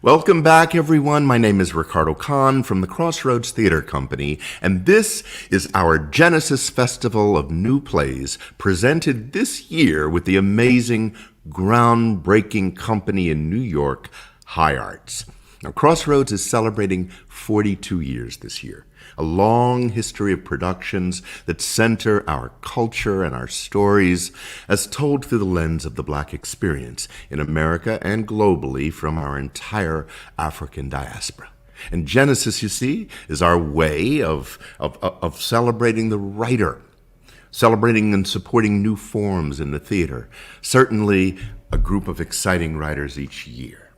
Welcome back, everyone. My name is Ricardo Kahn from the Crossroads Theater Company, and this is our Genesis Festival of New Plays, presented this year with the amazing, groundbreaking company in New York, High Arts. Now, Crossroads is celebrating 42 years this year, a long history of productions that center our culture and our stories as told through the lens of the Black experience in America and globally from our entire African diaspora. And Genesis, you see, is our way of celebrating the writer, celebrating and supporting new forms in the theater, certainly a group of exciting writers each year.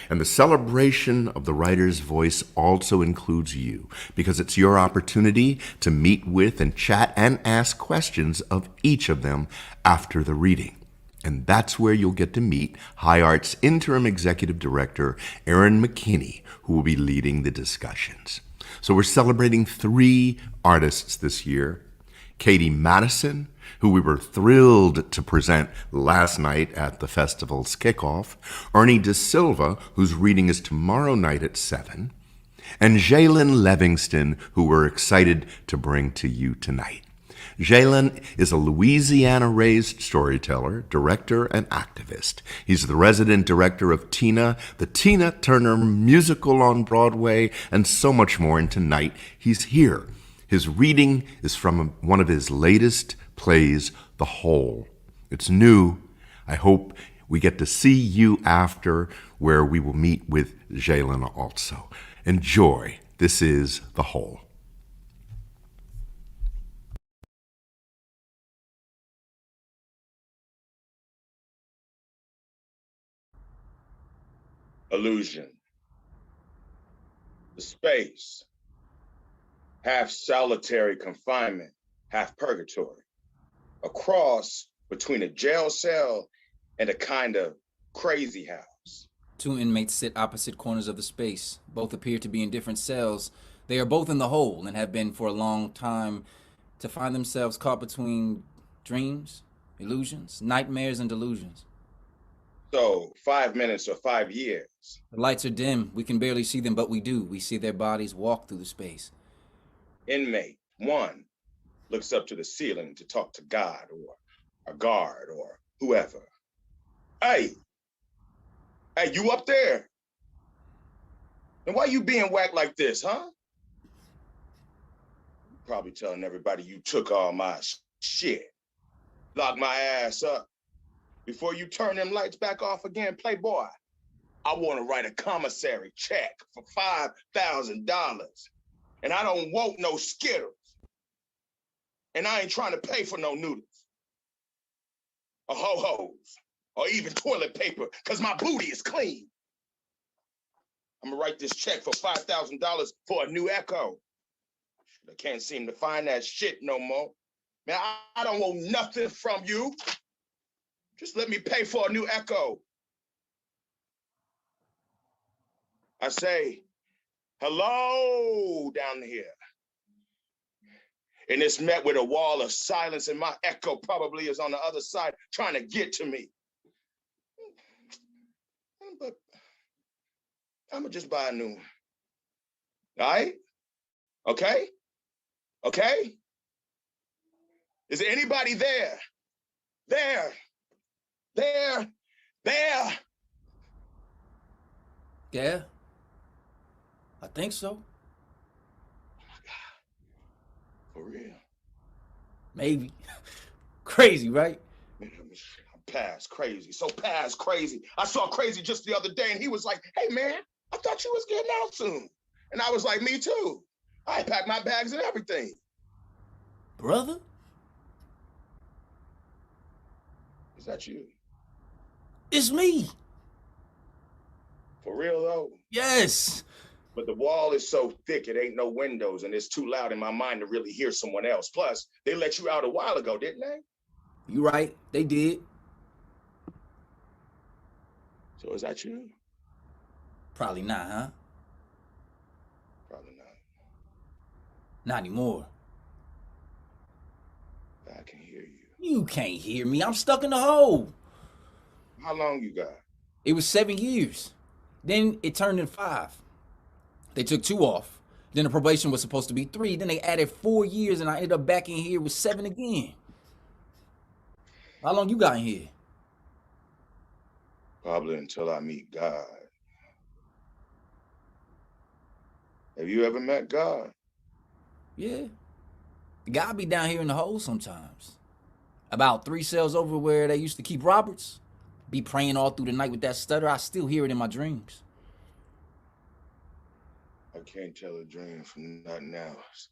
And the celebration of the writer's voice also includes you, because it's your opportunity to meet with and chat and ask questions of each of them after the reading. And that's where you'll get to meet High Arts Interim Executive Director Erin McKinney, who will be leading the discussions. So we're celebrating 3 artists this year. Katie Madison, who we were thrilled to present last night at the festival's kickoff, Ernie De Silva, whose reading is tomorrow night at 7, and Zhailon Levingston, who we're excited to bring to you tonight. Zhailon is a Louisiana-raised storyteller, director, and activist. He's the resident director of Tina, the Tina Turner musical on Broadway, and so much more, and tonight he's here. His reading is from one of his latest plays, The Whole. It's new. I hope we get to see you after, where we will meet with Zhailon also. Enjoy. This is The Whole. Illusion. The space. Half solitary confinement, half purgatory. A cross between a jail cell and a kind of crazy house. 2 inmates sit opposite corners of the space. Both appear to be in different cells. They are both in the hole and have been for a long time, to find themselves caught between dreams, illusions, nightmares, and delusions. So 5 minutes or 5 years. The lights are dim. We can barely see them, but we do. We see their bodies walk through the space. Inmate 1 looks up to the ceiling to talk to God or a guard or whoever. Hey, you up there? And why you being whacked like this, huh? Probably telling everybody you took all my shit. Lock my ass up. Before you turn them lights back off again, playboy, I want to write a commissary check for $5,000. And I don't want no Skittles. And I ain't trying to pay for no noodles. Or ho-hos. Or even toilet paper, because my booty is clean. I'm going to write this check for $5,000 for a new Echo. I can't seem to find that shit no more. Man, I don't want nothing from you. Just let me pay for a new Echo. I say, hello down here. And it's met with a wall of silence, and my echo probably is on the other side trying to get to me. But I'm gonna just buy a new one. All right? Okay? Okay? Is there anybody there? There. Yeah? I think so. For real? Maybe. Crazy, right? Man, I'm past crazy. So past crazy. I saw Crazy just the other day, and he was like, hey, man, I thought you was getting out soon. And I was like, me too. I packed my bags and everything. Brother? Is that you? It's me. For real, though? Yes. But the wall is so thick, it ain't no windows, and it's too loud in my mind to really hear someone else. Plus, they let you out a while ago, didn't they? You right. They did. So is that you? Probably not, huh? Probably not. Not anymore. I can hear you. You can't hear me. I'm stuck in the hole. How long you got? It was 7 years. Then it turned into 5. They took 2 off. Then the probation was supposed to be 3. Then they added 4 years, and I ended up back in here with 7 again. How long you got in here? Probably until I meet God. Have you ever met God? Yeah. God be down here in the hole sometimes. About 3 cells over where they used to keep Roberts. Be praying all through the night with that stutter. I still hear it in my dreams. I can't tell a dream from nothing else.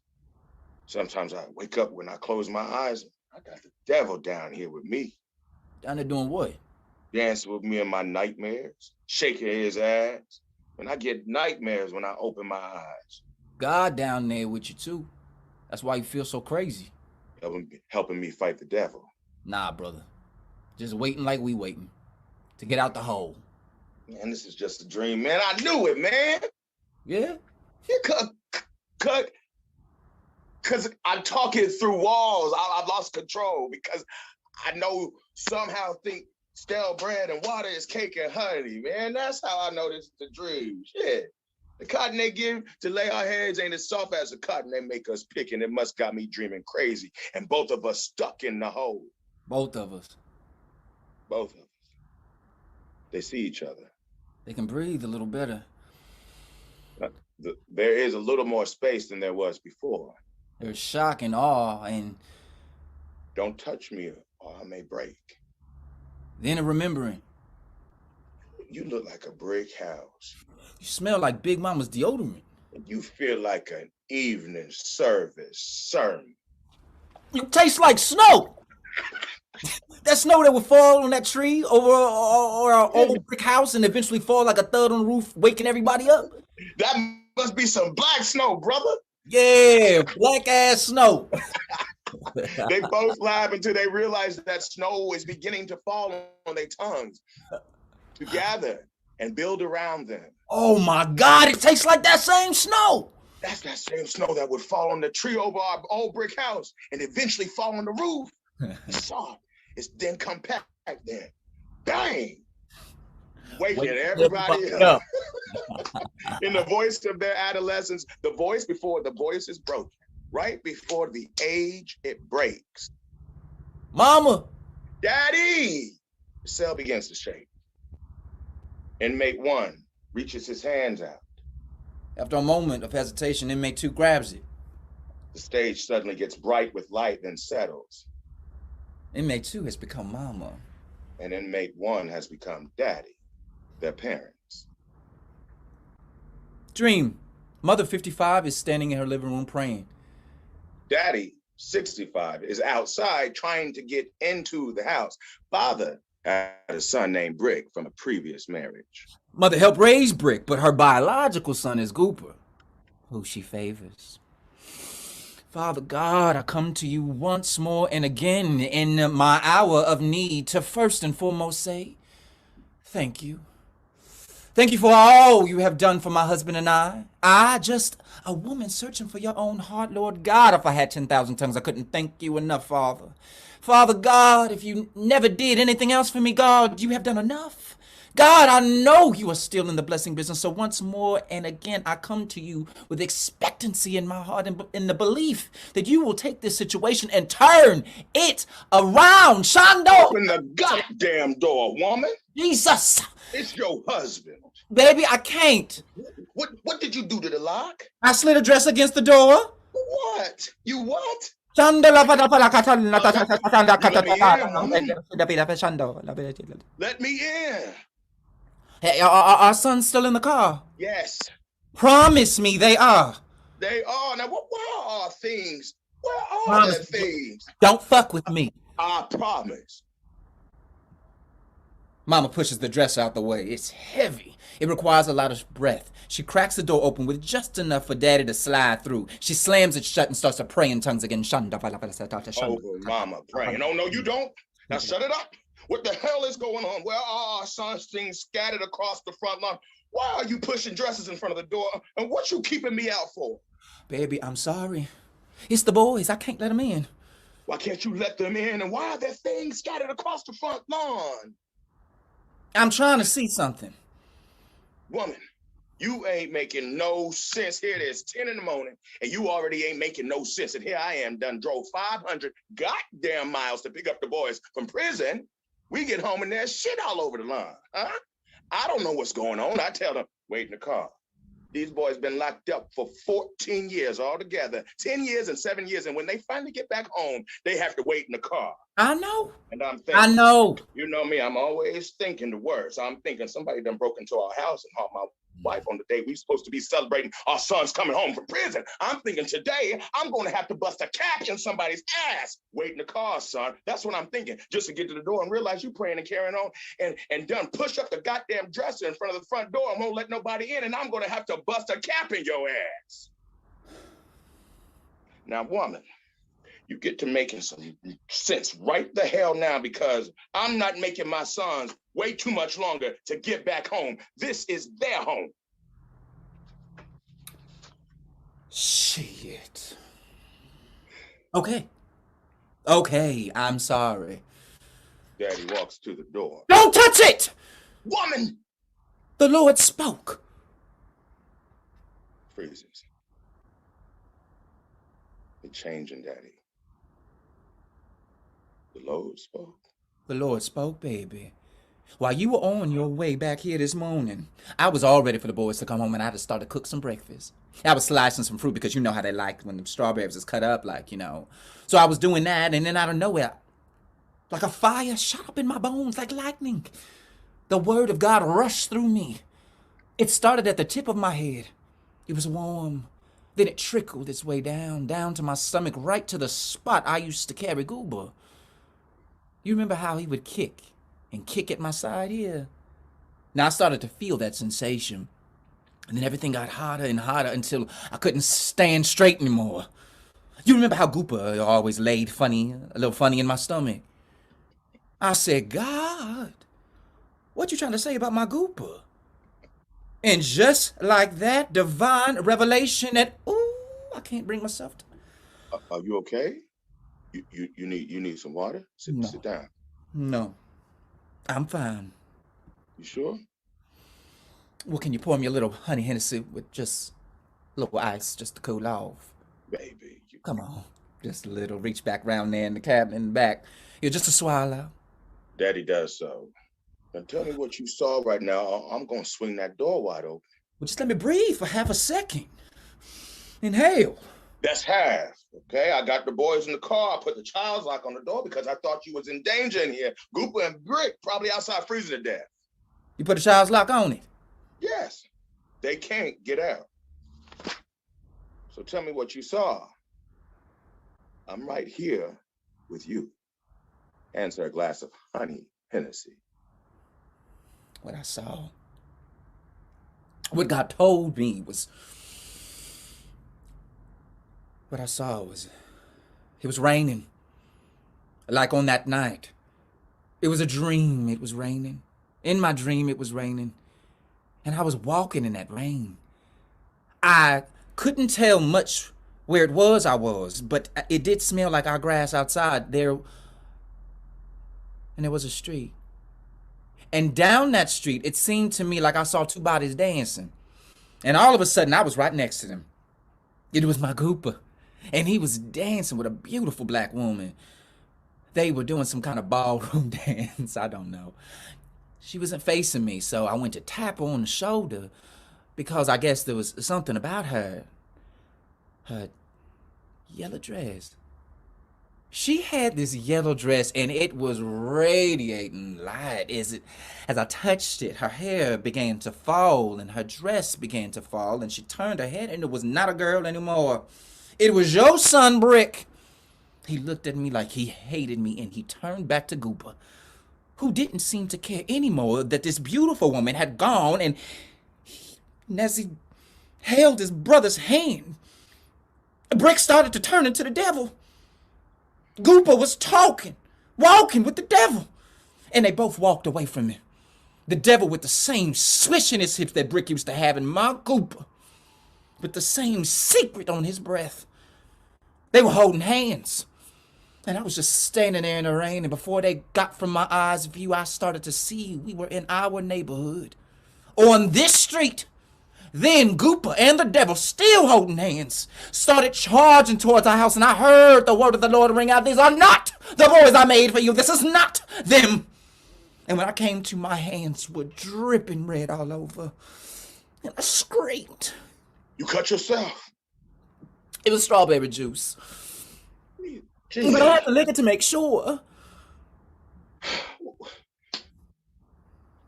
Sometimes I wake up when I close my eyes. I got the devil down here with me. Down there doing what? Dancing with me in my nightmares, shaking his ass. And I get nightmares when I open my eyes. God down there with you too. That's why you feel so crazy. Helping me fight the devil. Nah, brother. Just waiting like we waiting. To get out the hole. Man, this is just a dream, man. I knew it, man. Yeah? Because I'm talking through walls. I've lost control because I know somehow think stale bread and water is cake and honey, man. That's how I know this is a dream. Shit. The cotton they give to lay our heads ain't as soft as the cotton they make us pick, and it must got me dreaming crazy. And both of us stuck in the hole. Both of us. Both of us. They see each other. They can breathe a little better. There is a little more space than there was before. There's shock and awe, and don't touch me or I may break. Then a remembering. You look like a brick house. You smell like Big Mama's deodorant. You feel like an evening service sermon. You taste like snow. That snow that would fall on that tree over our old brick house and eventually fall like a thud on the roof, waking everybody up. That must be some black snow, brother. Yeah, black ass snow. They both laugh until they realize that snow is beginning to fall on their tongues. To gather and build around them. Oh my God, it tastes like that same snow. That's that same snow that would fall on the tree over our old brick house and eventually fall on the roof. It's soft. It's then compact then. Bang! Waking everybody up. In the voice of their adolescence, the voice before the voice is broken. Right before the age it breaks. Mama! Daddy! The cell begins to shake. Inmate 1 reaches his hands out. After a moment of hesitation, inmate 2 grabs it. The stage suddenly gets bright with light, then settles. Inmate 2 has become Mama. And inmate 1 has become Daddy, their parents. Dream. Mother 55 is standing in her living room praying. Daddy 65 is outside trying to get into the house. Father had a son named Brick from a previous marriage. Mother helped raise Brick, but her biological son is Gooper, who she favors. Father God, I come to you once more and again in my hour of need to first and foremost say, thank you. Thank you for all you have done for my husband and I. Just a woman searching for your own heart, Lord God. If I had 10,000 tongues, I couldn't thank you enough, Father. Father God, if you never did anything else for me, God, you have done enough. God, I know you are still in the blessing business. So once more and again, I come to you with expectancy in my heart and in the belief that you will take this situation and turn it around. Shando! Open the goddamn door, woman. Jesus! It's your husband. Baby, I can't. What did you do to the lock? I slid a dress against the door. What? You what? Let Let me in. Hey, are our sons still in the car? Yes. Promise me they are. They are. Now, where are our things? Where are Promise. the things? Don't fuck with me. I promise. Mama pushes the dress out the way. It's heavy. It requires a lot of breath. She cracks the door open with just enough for Daddy to slide through. She slams it shut and starts to pray in tongues again. Over Mama praying. Oh, no, you don't. Now shut it up. What the hell is going on? Where are our sons' things scattered across the front lawn? Why are you pushing dresses in front of the door? And what you keeping me out for? Baby, I'm sorry. It's the boys. I can't let them in. Why can't you let them in? And why are there things scattered across the front lawn? I'm trying to see something. Woman, you ain't making no sense. Here it is, 10 in the morning, and you already ain't making no sense. And here I am, done drove 500 goddamn miles to pick up the boys from prison. We get home and there's shit all over the lawn, huh? I don't know what's going on. I tell them, wait in the car. These boys been locked up for 14 years altogether, 10 years and 7 years. And when they finally get back home, they have to wait in the car. I know. And I'm thinking, I know. you know me, I'm always thinking the worst. I'm thinking somebody done broke into our house and hauled my wife on the day we supposed to be celebrating our son's coming home from prison. I'm thinking today I'm going to have to bust a cap in somebody's ass. Wait in the car, son. That's what I'm thinking. Just to get to the door and realize you praying and carrying on and done push up the goddamn dresser in front of the front door and won't let nobody in, and I'm going to have to bust a cap in your ass. Now, woman, you get to making some sense right the hell now, because I'm not making my sons wait too much longer to get back home. This is their home. Shit. Okay, I'm sorry. Daddy walks to the door. Don't touch it! Woman! The Lord spoke. Freezes. They're changing, Daddy. The Lord spoke. The Lord spoke, baby. While you were on your way back here this morning, I was all ready for the boys to come home, and I just started to cook some breakfast. I was slicing some fruit because you know how they like when the strawberries is cut up, like, you know. So I was doing that, and then out of nowhere, like a fire shot up in my bones like lightning. The word of God rushed through me. It started at the tip of my head. It was warm. Then it trickled its way down to my stomach, right to the spot I used to carry Goober. You remember how he would kick and kick at my side here? Now I started to feel that sensation. And then everything got hotter and hotter until I couldn't stand straight anymore. You remember how Gooper always laid funny, a little funny in my stomach? I said, God, what you trying to say about my Gooper? And just like that, divine revelation that, ooh, I can't bring myself to. Are you okay? You need some water? Sit down. No, I'm fine. You sure? Well, can you pour me a little honey Hennessy with just a little ice just to cool off? Baby. Come on, just a little. Reach back round there in the cabinet in the back. You're just a swallow. Daddy does so. Now tell me what you saw right now. I'm going to swing that door wide open. Well, just let me breathe for half a second. Inhale. That's half, okay? I got the boys in the car. I put the child's lock on the door because I thought you was in danger in here. Gooper and Brick probably outside freezing to death. You put a child's lock on it? Yes. They can't get out. So tell me what you saw. I'm right here with you. Answer a glass of honey Hennessy. What I saw, what God told me was, what I saw was, it was raining. Like on that night. It was a dream, it was raining. In my dream, it was raining. And I was walking in that rain. I couldn't tell much where it was I was, but it did smell like our grass outside there. And there was a street. And down that street, it seemed to me like I saw two bodies dancing. And all of a sudden, I was right next to them. It was my Gooper. And he was dancing with a beautiful black woman. They were doing some kind of ballroom dance. I don't know. She wasn't facing me, so I went to tap her on the shoulder because I guess there was something about her. Her yellow dress. She had this yellow dress, and it was radiating light. As I touched it, her hair began to fall, and her dress began to fall, and she turned her head, and it was not a girl anymore. It was your son, Brick. He looked at me like he hated me, and he turned back to Gooper, who didn't seem to care anymore that this beautiful woman had gone, and as he held his brother's hand, Brick started to turn into the devil. Gooper was walking with the devil. And they both walked away from him. The devil with the same swish in his hips that Brick used to have, and my Gooper with the same secret on his breath. They were holding hands. And I was just standing there in the rain, and before they got from my eyes view, I started to see we were in our neighborhood. on this street. Then Gooper and the devil, still holding hands, started charging towards our house, and I heard the word of the Lord ring out, "These are not the boys I made for you. This is not them." And when I came to, my hands were dripping red all over, and I screamed. You cut yourself. It was strawberry juice. Jeez. But I had to lick it to make sure.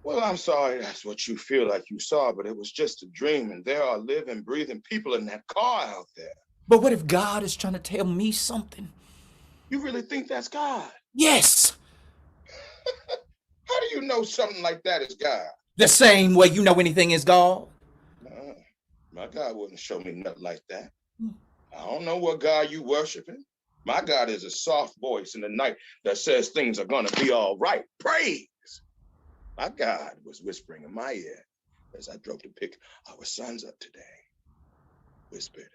Well, I'm sorry that's what you feel like you saw, but it was just a dream, and there are living, breathing people in that car out there. But what if God is trying to tell me something? You really think that's God? Yes. How do you know something like that is God? The same way you know anything is God. No, my God wouldn't show me nothing like that. I don't know what God you worshiping. My God is a soft voice in the night that says things are going to be all right. Praise. My God was whispering in my ear as I drove to pick our sons up today. Whispered,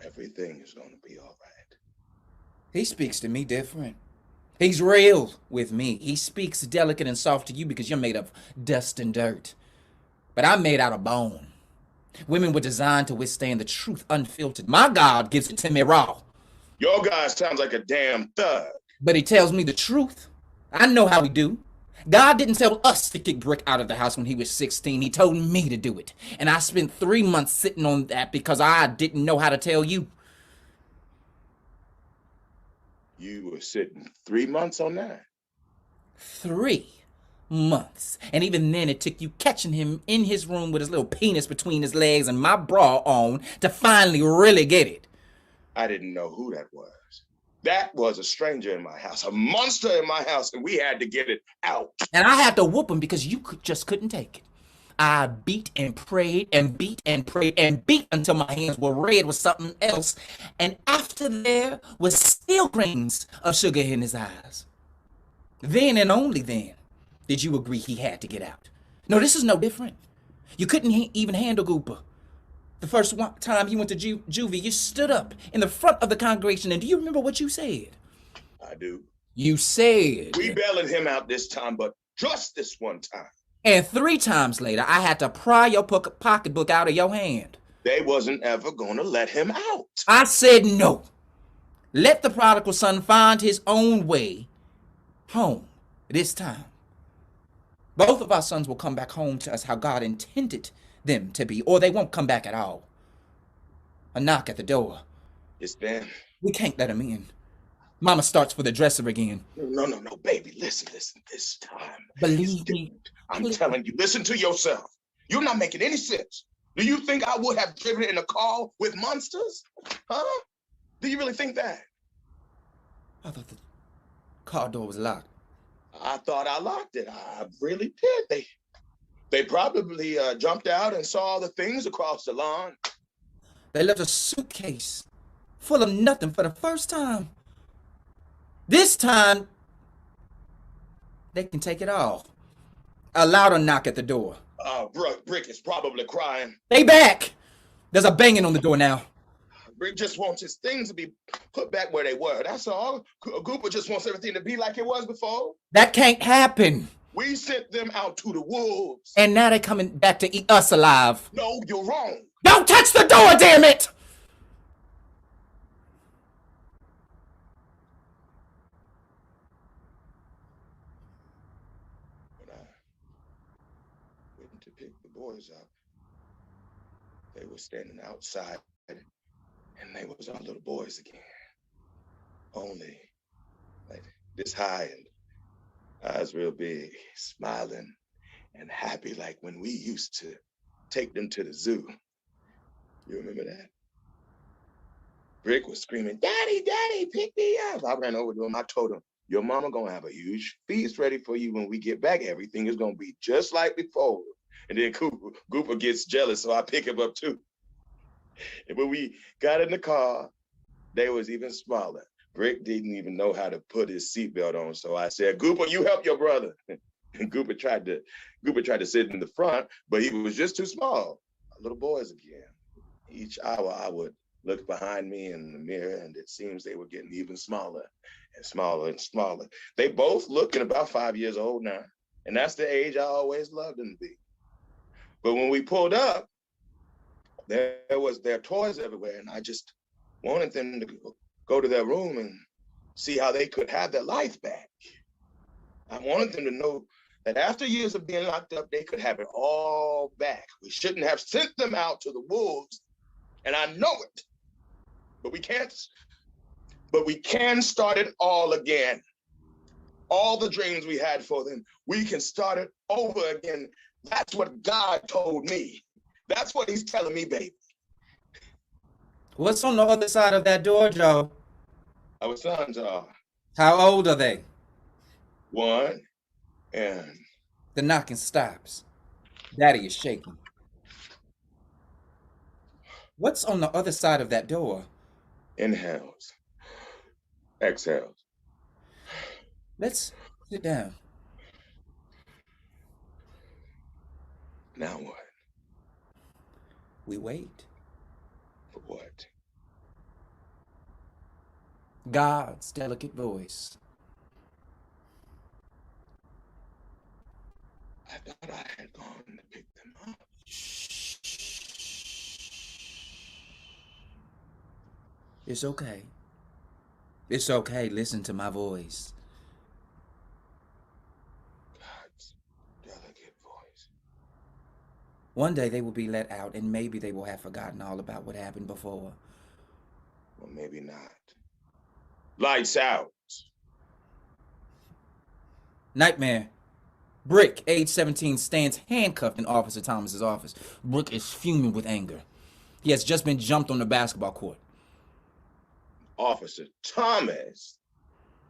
everything is going to be all right. He speaks to me different. He's real with me. He speaks delicate and soft to you because you're made of dust and dirt. But I'm made out of bone. Women were designed to withstand the truth unfiltered. My God gives it to me raw. Your God sounds like a damn thug. But he tells me the truth. I know how we do. God didn't tell us to kick Brick out of the house when he was 16. He told me to do it. And I spent 3 months sitting on that because I didn't know how to tell you. You were sitting 3 months on that? 3 months. And even then, it took you catching him in his room with his little penis between his legs and my bra on to finally really get it. I didn't know who that was. That was a stranger in my house, a monster in my house, and we had to get it out. And I had to whoop him because you just couldn't take it. I beat and prayed and beat and prayed and beat until my hands were red with something else. And after there was still grains of sugar in his eyes. Then and only then did you agree he had to get out. No, this is no different. You couldn't even handle Gooper. The first time he went to juvie, you stood up in the front of the congregation, and do you remember what you said? I do. You said, we bailed him out this time, but just this one time. And 3 times later, I had to pry your pocketbook out of your hand. They wasn't ever gonna let him out. I said no. Let the prodigal son find his own way home this time. Both of our sons will come back home to us how God intended them to be, or they won't come back at all. A knock at the door. It's Ben. We can't let him in. Mama starts for the dresser again. No, baby, listen, this time. Believe me. I'm telling you, listen to yourself. You're not making any sense. Do you think I would have driven in a car with monsters? Huh? Do you really think that? I thought the car door was locked. I thought I locked it. I really did. They probably jumped out and saw the things across the lawn. They left a suitcase full of nothing for the first time. This time, they can take it all. A louder knock at the door. Brick is probably crying. They back. There's a banging on the door now. Brick just wants his things to be put back where they were. That's all. Gooper just wants everything to be like it was before. That can't happen. We sent them out to the wolves. And now they're coming back to eat us alive. No, you're wrong. Don't touch the door, damn it! When I went to pick the boys up, they were standing outside, and they was our little boys again. Only like this high and eyes real big, smiling and happy like when we used to take them to the zoo. You remember that? Brick was screaming, "Daddy, Daddy, pick me up." I ran over to him. I told him, "Your mama gonna have a huge feast ready for you when we get back. Everything is gonna be just like before." And then Gooper gets jealous, so I pick him up too. And when we got in the car, they was even smaller. Brick didn't even know how to put his seatbelt on, so I said, "Gooper, you help your brother." And Gooper tried to sit in the front, but he was just too small. Little boys again. Each hour I would look behind me in the mirror, and it seems they were getting even smaller and smaller and smaller. They both looking about 5 years old now, and that's the age I always loved them to be. But when we pulled up, there was their toys everywhere, and I just wanted them to go to their room and see how they could have their life back. I wanted them to know that after years of being locked up, they could have it all back. We shouldn't have sent them out to the wolves, and I know it. But we can't. But we can start it all again. All the dreams we had for them, we can start it over again. That's what God told me. That's what he's telling me, baby. What's on the other side of that door, Joe? Our sons are How old are they? 1 and The knocking stops. Daddy is shaking. What's on the other side of that door? inhales, exhales. Let's sit down. Now what? We wait. For what? God's delicate voice. I thought I had gone to pick them up. It's okay. It's okay. Listen to my voice. God's delicate voice. One day they will be let out, and maybe they will have forgotten all about what happened before. Well, maybe not. Lights out. Nightmare. Brick, age 17, stands handcuffed in Officer Thomas's office. Brick is fuming with anger. He has just been jumped on the basketball court. Officer Thomas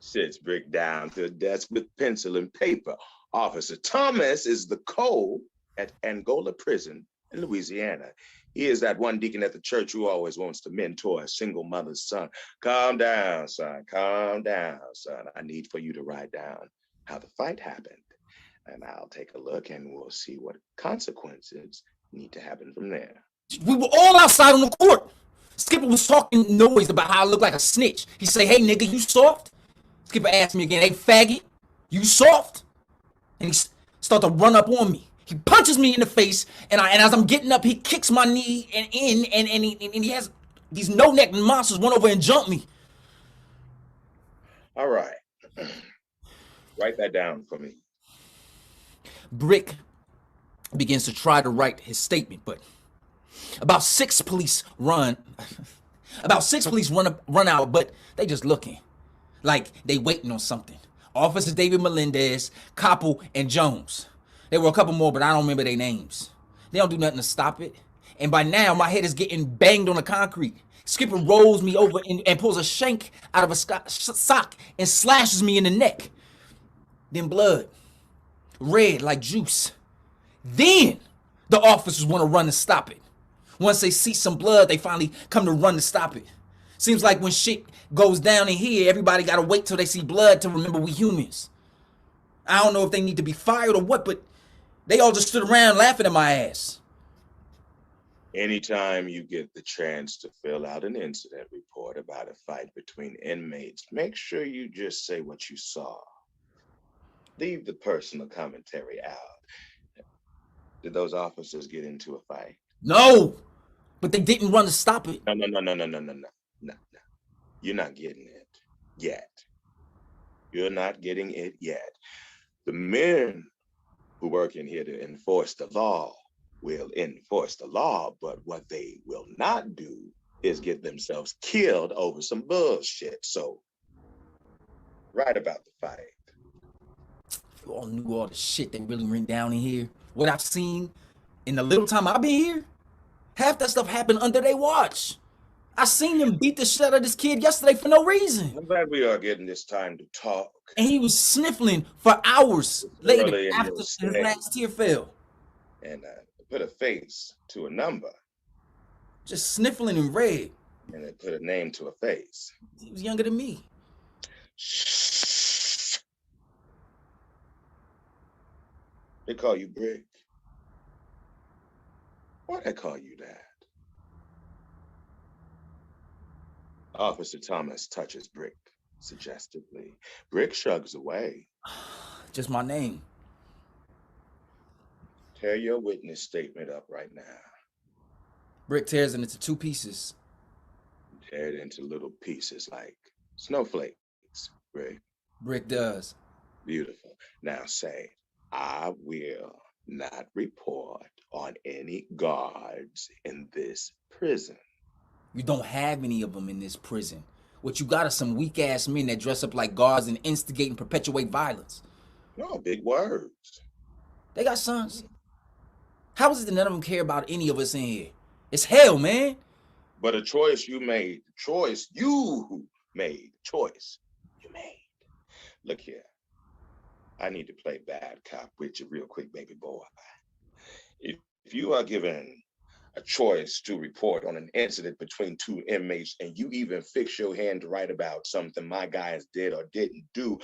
sits Brick down to a desk with pencil and paper. Officer Thomas is the code at Angola Prison in Louisiana. He is that one deacon at the church who always wants to mentor a single mother's son. Calm down, son. Calm down, son. I need for you to write down how the fight happened. And I'll take a look and we'll see what consequences need to happen from there. We were all outside on the court. Skipper was talking noise about how I look like a snitch. He say, "Hey, nigga, you soft?" Skipper asked me again, "Hey, faggot, you soft?" And he started to run up on me. He punches me in the face, and as I'm getting up, he kicks my knee and he has these no-neck monsters run over and jump me. All right. Write that down for me. Brick begins to try to write his statement, but about six police run out, but they just looking like they waiting on something. Officer David Melendez, Koppel, and Jones. There were a couple more, but I don't remember their names. They don't do nothing to stop it. And by now, my head is getting banged on the concrete. Skipper rolls me over and pulls a shank out of a sock and slashes me in the neck. Then blood. Red like juice. Then the officers want to run to stop it. Once they see some blood, they finally come to run to stop it. Seems like when shit goes down in here, everybody gotta wait till they see blood to remember we humans. I don't know if they need to be fired or what, but they all just stood around laughing at my ass. Anytime you get the chance to fill out an incident report about a fight between inmates, make sure you just say what you saw. Leave the personal commentary out. Did those officers get into a fight? No, but they didn't run to stop it. No. You're not getting it yet. You're not getting it yet. The men who work in here to enforce the law will enforce the law, but what they will not do is get themselves killed over some bullshit. So, write about the fight. If you all knew all the shit that really went down in here, what I've seen in the little time I've been here, half that stuff happened under their watch. I seen them beat the shit out of this kid yesterday for no reason. I'm glad we are getting this time to talk. And he was sniffling for hours later Early in after your his stay. last tear fell. And put a face to a number. Just sniffling and red. And they put a name to a face. He was younger than me. Shh. They call you Brick. Why'd they call you that? Officer Thomas touches Brick suggestively. Brick shrugs away. Just my name. Tear your witness statement up right now. Brick tears it into two pieces. Tear it into little pieces like snowflakes, Rick. Brick does. Beautiful. Now say, I will not report on any guards in this prison. You don't have any of them in this prison. What you got are some weak ass men that dress up like guards and instigate and perpetuate violence. No, big words. They got sons. How is it that none of them care about any of us in here? It's hell, man. But a choice you made, choice you made, choice you made. Look here, I need to play bad cop with you real quick, baby boy. If you are given a choice to report on an incident between two inmates and you even fix your hand to write about something my guys did or didn't do,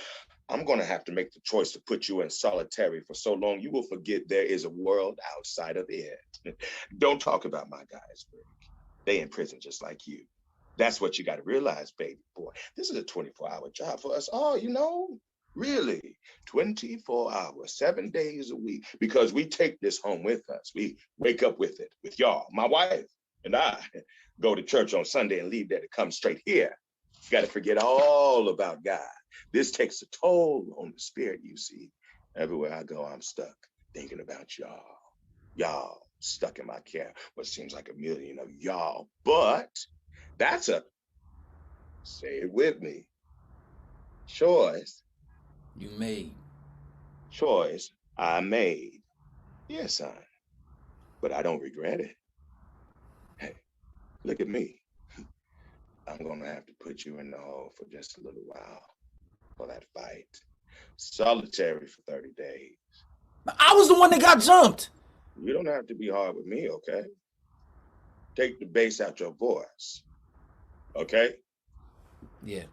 I'm gonna have to make the choice to put you in solitary for so long you will forget there is a world outside of it. Don't talk about my guys, Rick. They in prison just like you. That's what you gotta realize, baby boy. This is a 24-hour job for us all, you know? Really, 24 hours, 7 days a week, because we take this home with us. We wake up with it, with y'all. My wife and I go to church on Sunday and leave there to come straight here. You got to forget all about God. This takes a toll on the spirit, you see. Everywhere I go, I'm stuck thinking about y'all. Y'all stuck in my care, what seems like a million of y'all. But that's a, say it with me, choice. You made. Choice I made. Yes, son. But I don't regret it. Hey, look at me. I'm gonna have to put you in the hole for just a little while for that fight. Solitary for 30 days. I was the one that got jumped. You don't have to be hard with me, okay? Take the bass out your voice. Okay? Yeah.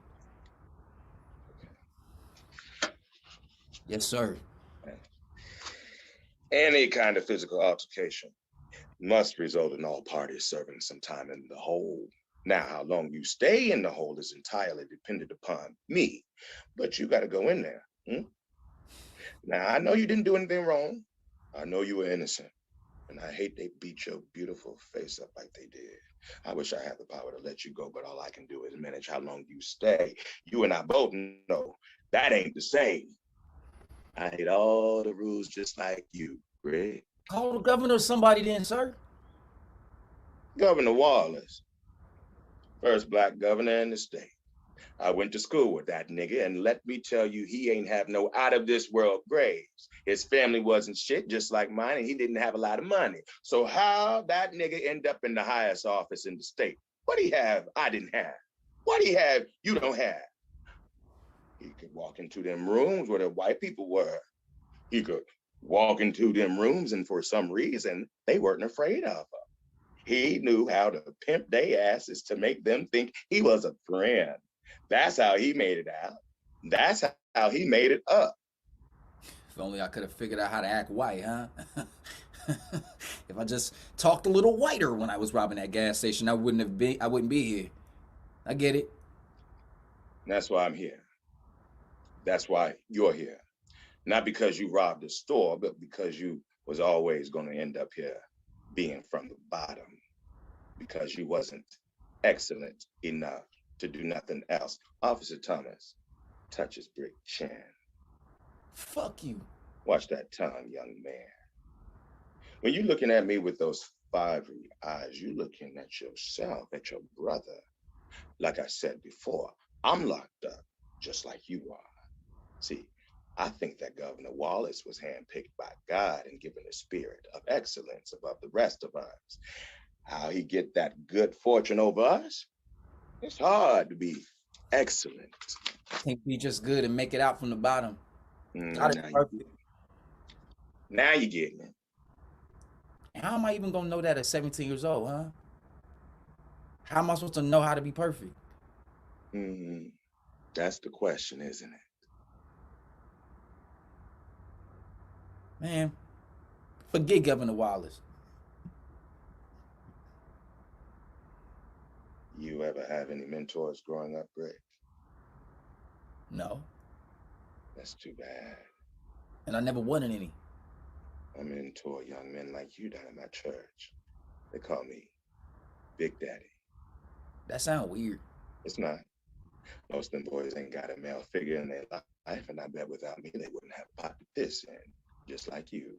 Yes, sir. Any kind of physical altercation must result in all parties serving some time in the hole. Now, how long you stay in the hole is entirely dependent upon me, but you got to go in there. Now, I know you didn't do anything wrong. I know you were innocent, and I hate they beat your beautiful face up like they did. I wish I had the power to let you go, but all I can do is manage how long you stay. You and I both know that ain't the same. I hate all the rules just like you, Greg. Call the governor or somebody then, sir. Governor Wallace, first black governor in the state. I went to school with that nigga, and let me tell you, he ain't have no out of this world grades. His family wasn't shit, just like mine, and he didn't have a lot of money. So how that nigga end up in the highest office in the state? What he have, I didn't have. What he have, you don't have. He could walk into them rooms where the white people were. He could walk into them rooms, and for some reason, they weren't afraid of him. He knew how to pimp their asses to make them think he was a friend. That's how he made it out. That's how he made it up. If only I could have figured out how to act white, huh? If I just talked a little whiter when I was robbing that gas station, I wouldn't be here. I get it. That's why I'm here. That's why you're here. Not because you robbed the store, but because you was always going to end up here being from the bottom. Because you wasn't excellent enough to do nothing else. Officer Thomas touches Brick chin. Fuck you. Watch that tongue, young man. When you're looking at me with those fiery eyes, you're looking at yourself, at your brother. Like I said before, I'm locked up just like you are. See, I think that Governor Wallace was handpicked by God and given a spirit of excellence above the rest of us. How he get that good fortune over us? It's hard to be excellent. Can't be just good and make it out from the bottom. Now you're getting it. And how am I even gonna know that at 17 years old, huh? How am I supposed to know how to be perfect? That's the question, isn't it? Man, forget Governor Wallace. You ever have any mentors growing up, Greg? No. That's too bad. And I never wanted any. I mentor young men like you down at my church. They call me Big Daddy. That sound weird. It's not. Most of them boys ain't got a male figure in their life, and I bet without me they wouldn't have popped this in, just like you.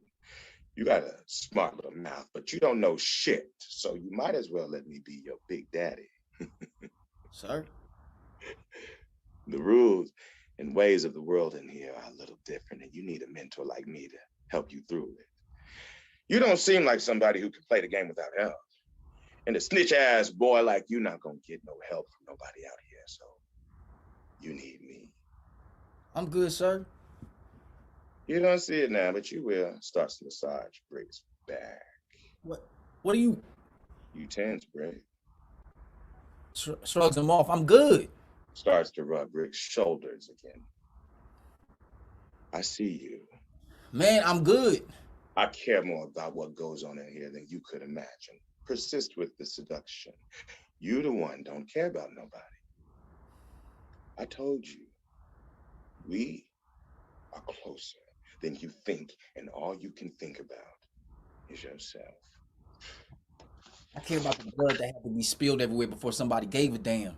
You got a smart little mouth, but you don't know shit, so you might as well let me be your Big Daddy. Sir? The rules and ways of the world in here are a little different, and you need a mentor like me to help you through it. You don't seem like somebody who can play the game without help. And a snitch ass boy like you not gonna get no help from nobody out here, so you need me. I'm good, sir. You don't see it now, but you will. Starts to massage Brick's back. What are you? You tense, Brick. Shrugs him off. I'm good. Starts to rub Brick's shoulders again. I see you. Man, I'm good. I care more about what goes on in here than you could imagine. Persist with the seduction. You the one don't care about nobody. I told you, we are closer than you think, and all you can think about is yourself. I care about the blood that had to be spilled everywhere before somebody gave a damn.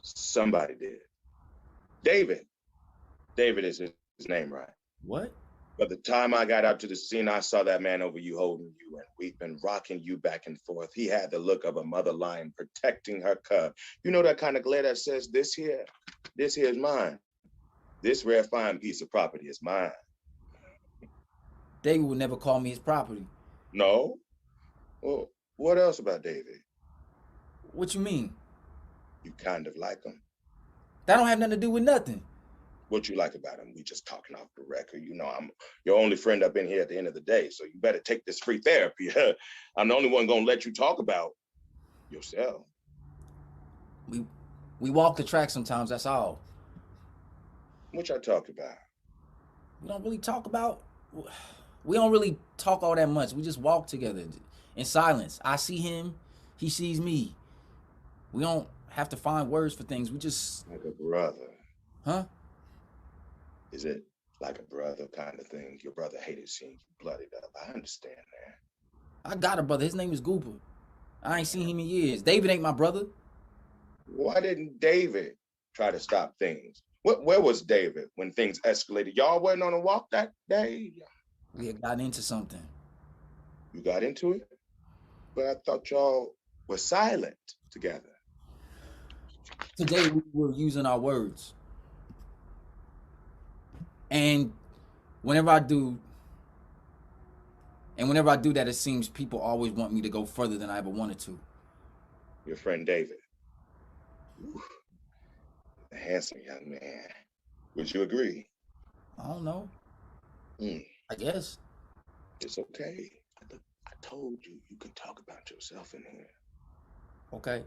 Somebody did. David. David is his name, right? What? By the time I got up to the scene, I saw that man over you holding you, and we've been rocking you back and forth. He had the look of a mother lion protecting her cub. You know that kind of glare that says, this here is mine. This rare fine piece of property is mine. David would never call me his property. No? Well, what else about David? What you mean? You kind of like him. That don't have nothing to do with nothing. What you like about him? We just talking off the record. You know, I'm your only friend up in here at the end of the day, so you better take this free therapy. I'm the only one gonna let you talk about yourself. We walk the track sometimes, that's all. What y'all talk about? We don't really talk about we don't really talk all that much. We just walk together in silence. I see him, he sees me. We don't have to find words for things. We just Like a brother. Huh? Is it like a brother kind of thing? Your brother hated seeing you bloodied up. I understand that. I got a brother. His name is Gooper. I ain't seen him in years. David ain't my brother. Why didn't David try to stop things? Where was David when things escalated? Y'all wasn't on a walk that day? We had gotten into something. You got into it? But I thought y'all were silent together. Today we were using our words. And whenever I do that, it seems people always want me to go further than I ever wanted to. Your friend David. Ooh, a handsome young man. Would you agree? I don't know. I guess. It's okay. I told you you can talk about yourself in here. Okay.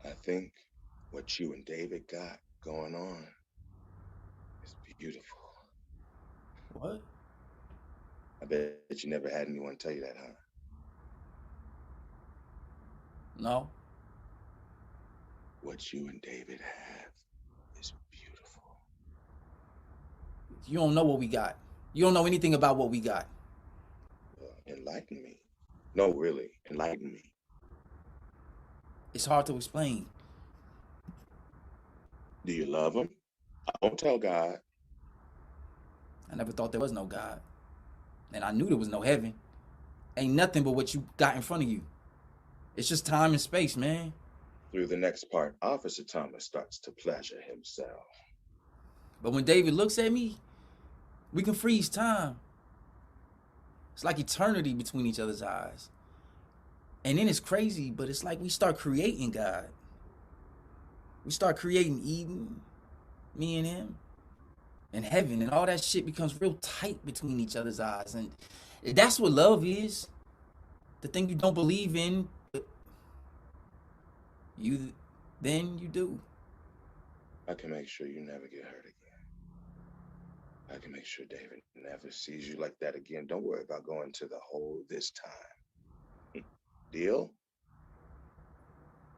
I think what you and David got going on is beautiful. What? I bet you never had anyone tell you that, huh? No. What you and David have is beautiful. You don't know what we got. You don't know anything about what we got. Enlighten me. No, really, enlighten me. It's hard to explain. Do you love him? I won't tell God. I never thought there was no God. And I knew there was no heaven. Ain't nothing but what you got in front of you. It's just time and space, man. Through the next part, Officer Thomas starts to pleasure himself. But when David looks at me, we can freeze time. It's like eternity between each other's eyes. And then it's crazy, but it's like we start creating God. We start creating Eden, me and him, and heaven, and all that shit becomes real tight between each other's eyes. And that's what love is. The thing you don't believe in, but you do. I can make sure you never get hurt again. I can make sure David never sees you like that again. Don't worry about going to the hole this time. Deal?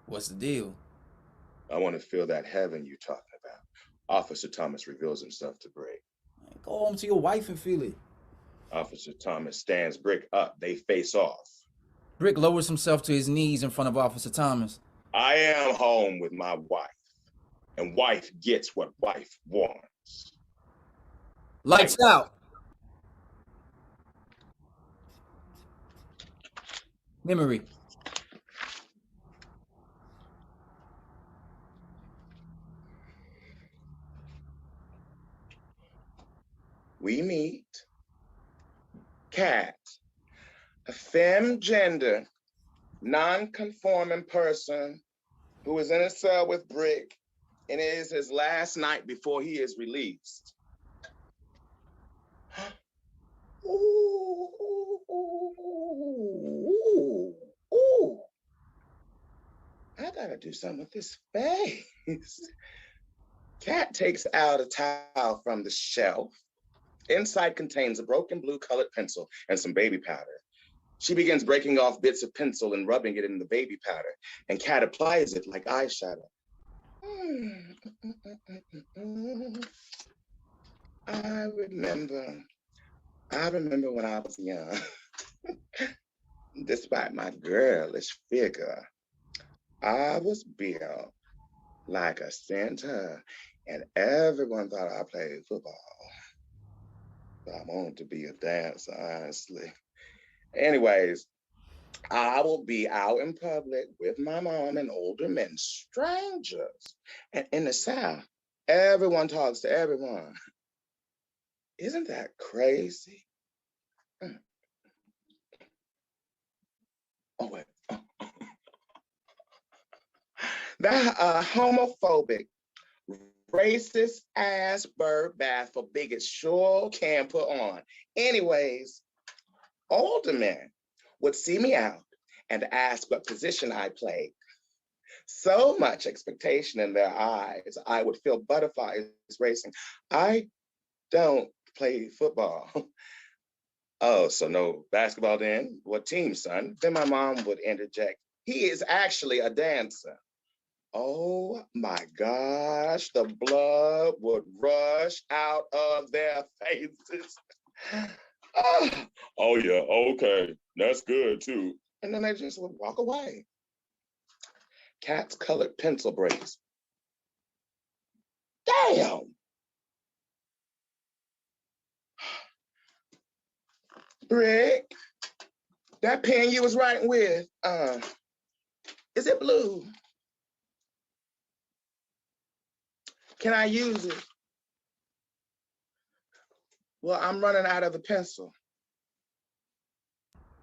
What's the deal? I want to feel that heaven you're talking about. Officer Thomas reveals himself to Brick. Go home to your wife and feel it. Officer Thomas stands Brick up. They face off. Brick lowers himself to his knees in front of Officer Thomas. I am home with my wife, and wife gets what wife wants. Lights out. Memory. We meet Cat, a femme gender, non-conforming person who is in a cell with Brick, and it is his last night before he is released. Ooh, ooh, ooh, ooh. I gotta do something with this face. Cat takes out a towel from the shelf. Inside contains a broken blue colored pencil and some baby powder. She begins breaking off bits of pencil and rubbing it in the baby powder, and Cat applies it like eyeshadow. I remember when I was young. Despite my girlish figure, I was built like a center, and everyone thought I played football. I wanted to be a dancer, honestly. Anyways, I will be out in public with my mom and older men, strangers. And in the South, everyone talks to everyone. Isn't that crazy? Oh, wait. That homophobic, racist ass bird bath for bigots sure can put on. Anyways, older men would see me out and ask what position I played. So much expectation in their eyes, I would feel butterflies racing. I don't play football. Oh, so no basketball then? What team, son? Then my mom would interject. He is actually a dancer. Oh my gosh, the blood would rush out of their faces. Oh yeah, okay, that's good too. And then they just would walk away. Cat's colored pencil breaks. Damn! Brick, that pen you was writing with, is it blue? Can I use it? Well, I'm running out of the pencil.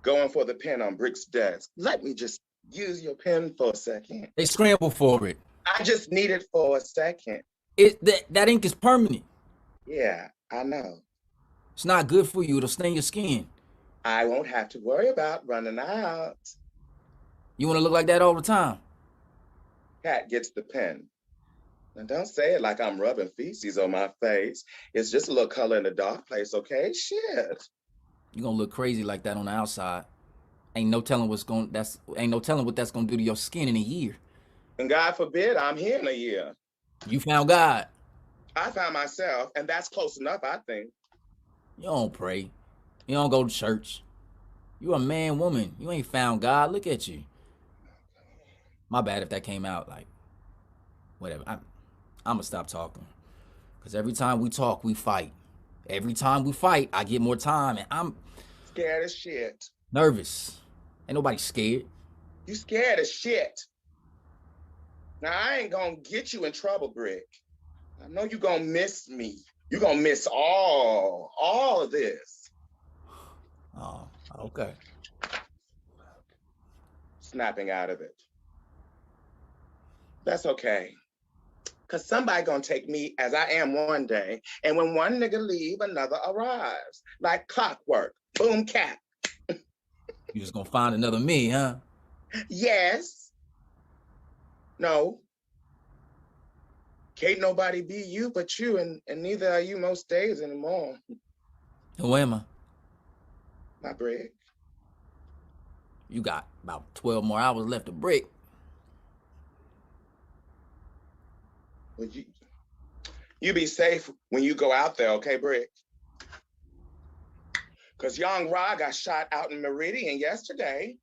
Going for the pen on Brick's desk. Let me just use your pen for a second. They scramble for it. I just need it for a second. That ink is permanent. Yeah, I know. It's not good for you. It'll stain your skin. I won't have to worry about running out. You want to look like that all the time? Cat gets the pen. And don't say it like I'm rubbing feces on my face. It's just a little color in the dark place, okay? Shit. You're gonna look crazy like that on the outside. Ain't no telling what that's gonna do to your skin in a year. And God forbid I'm here in a year. You found God. I found myself, and that's close enough, I think. You don't pray. You don't go to church. You a man, woman. You ain't found God. Look at you. My bad if that came out like whatever. I'm gonna stop talking. Cause every time we talk, we fight. Every time we fight, I get more time, and I'm scared as shit. Nervous. Ain't nobody scared. You scared as shit. Now, I ain't gonna get you in trouble, Brick. I know you gonna miss me. You gonna miss all of this. Oh, okay. Snapping out of it. That's okay. Cause somebody gonna take me as I am one day, and when one nigga leave, another arrives. Like clockwork. Boom, cat. You just gonna find another me, huh? Yes. No. Can't nobody be you but you, and neither are you most days anymore. Who am I? My Brick. You got about 12 more hours left to Brick. Well, you be safe when you go out there, okay, Brick? Because young Rod got shot out in Meridian yesterday.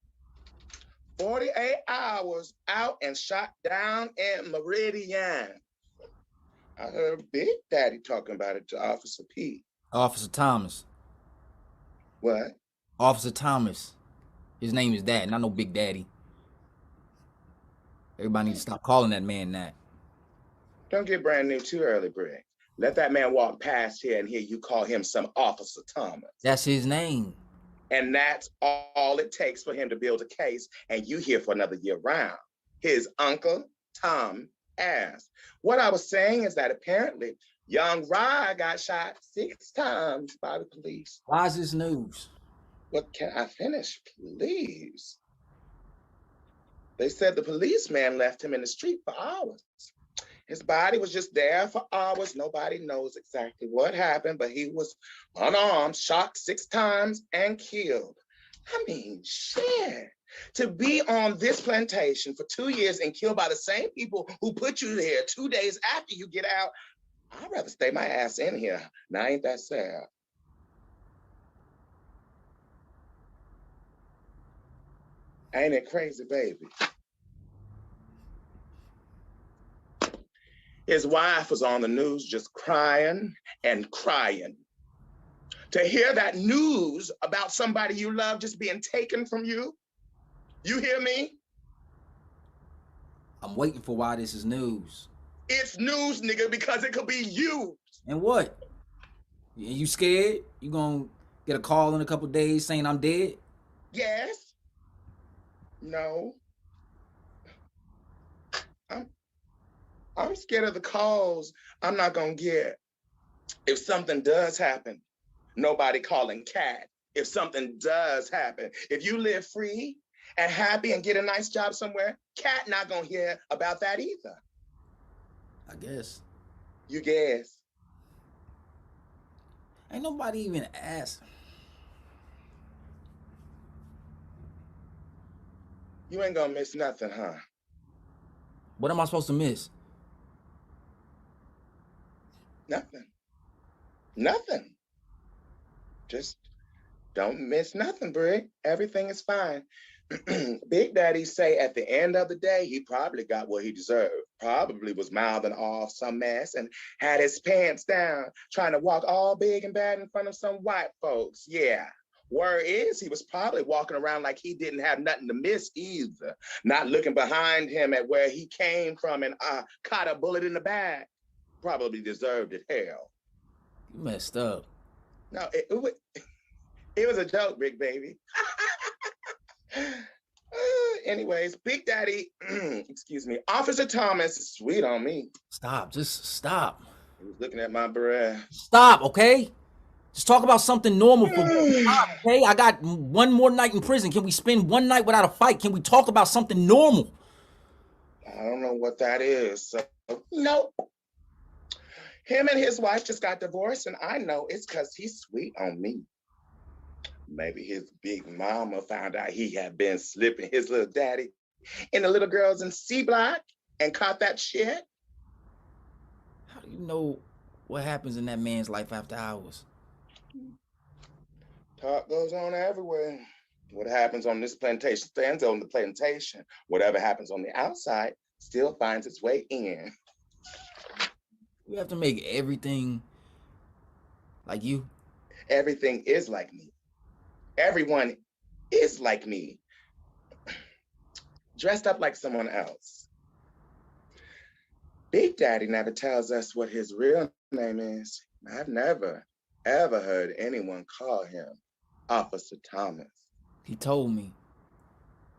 48 hours out and shot down in Meridian. I heard Big Daddy talking about it to Officer Pete. Officer Thomas. What? Officer Thomas. His name is that, not no Big Daddy. Everybody needs to stop calling that man that. Don't get brand new too early, Brick. Let that man walk past here and hear you call him some Officer Thomas. That's his name. And that's all it takes for him to build a case, and you here for another year round. His uncle, Tom, asked. What I was saying is that apparently young Rod got shot 6 times by the police. Why is this news? What can I finish, please? They said the policeman left him in the street for hours. His body was just there for hours. Nobody knows exactly what happened, but he was unarmed, shot 6 times, and killed. I mean, shit. To be on this plantation for 2 years and killed by the same people who put you there 2 days after you get out, I'd rather stay my ass in here. Now, ain't that sad? Ain't it crazy, baby? His wife was on the news just crying and crying. To hear that news about somebody you love just being taken from you, you hear me? I'm waiting for why this is news. It's news, nigga, because it could be you. And what? You scared? You gonna get a call in a couple days saying I'm dead? Yes. No. I'm scared of the calls I'm not gonna get. If something does happen, nobody calling Cat. If something does happen, if you live free and happy and get a nice job somewhere, Cat not gonna hear about that either. I guess. You guess. Ain't nobody even asked. You ain't gonna miss nothing, huh? What am I supposed to miss? Nothing. Nothing. Just don't miss nothing, Brick. Everything is fine. Big Daddy say at the end of the day, he probably got what he deserved. Probably was mouthing off some mess and had his pants down, trying to walk all big and bad in front of some white folks. Yeah. Word is he was probably walking around like he didn't have nothing to miss either. Not looking behind him at where he came from and caught a bullet in the back. Probably deserved it, hell. You messed up. No, it was a joke, big baby. Anyways, Big Daddy, excuse me, Officer Thomas is sweet on me. Stop, just stop. He was looking at my breath. Stop, okay? Just talk about something normal for me. Stop, okay? I got one more night in prison. Can we spend one night without a fight? Can we talk about something normal? I don't know what that is. So, nope. Him and his wife just got divorced, and I know it's because he's sweet on me. Maybe his big mama found out he had been slipping his little daddy and the little girls in C Block and caught that shit. How do you know what happens in that man's life after hours? Talk goes on everywhere. What happens on this plantation stands on the plantation. Whatever happens on the outside still finds its way in. We have to make everything like you. Everything is like me. Everyone is like me. Dressed up like someone else. Big Daddy never tells us what his real name is. I've never, ever heard anyone call him Officer Thomas. He told me.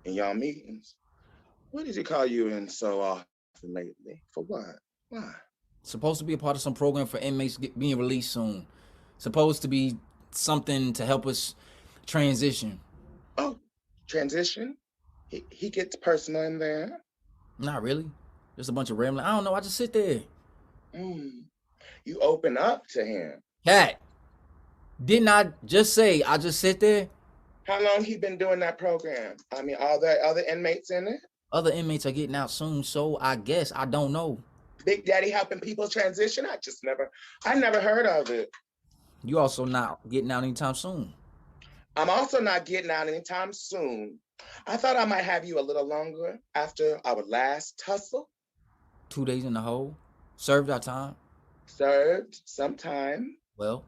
In y'all meetings? What did he call you in so often lately? For what? Why? Supposed to be a part of some program for inmates being released soon. Supposed to be something to help us transition. Oh, transition? He gets personal in there? Not really. Just a bunch of rambling. I don't know. I just sit there. You open up to him. Cat, didn't I just say I just sit there? How long he been doing that program? I mean, are there other inmates in it? Other inmates are getting out soon, so I guess I don't know. Big Daddy helping people transition. I never heard of it. You also not getting out anytime soon. I'm also not getting out anytime soon. I thought I might have you a little longer after our last tussle. 2 days in the hole. Served our time. Served some time. Well,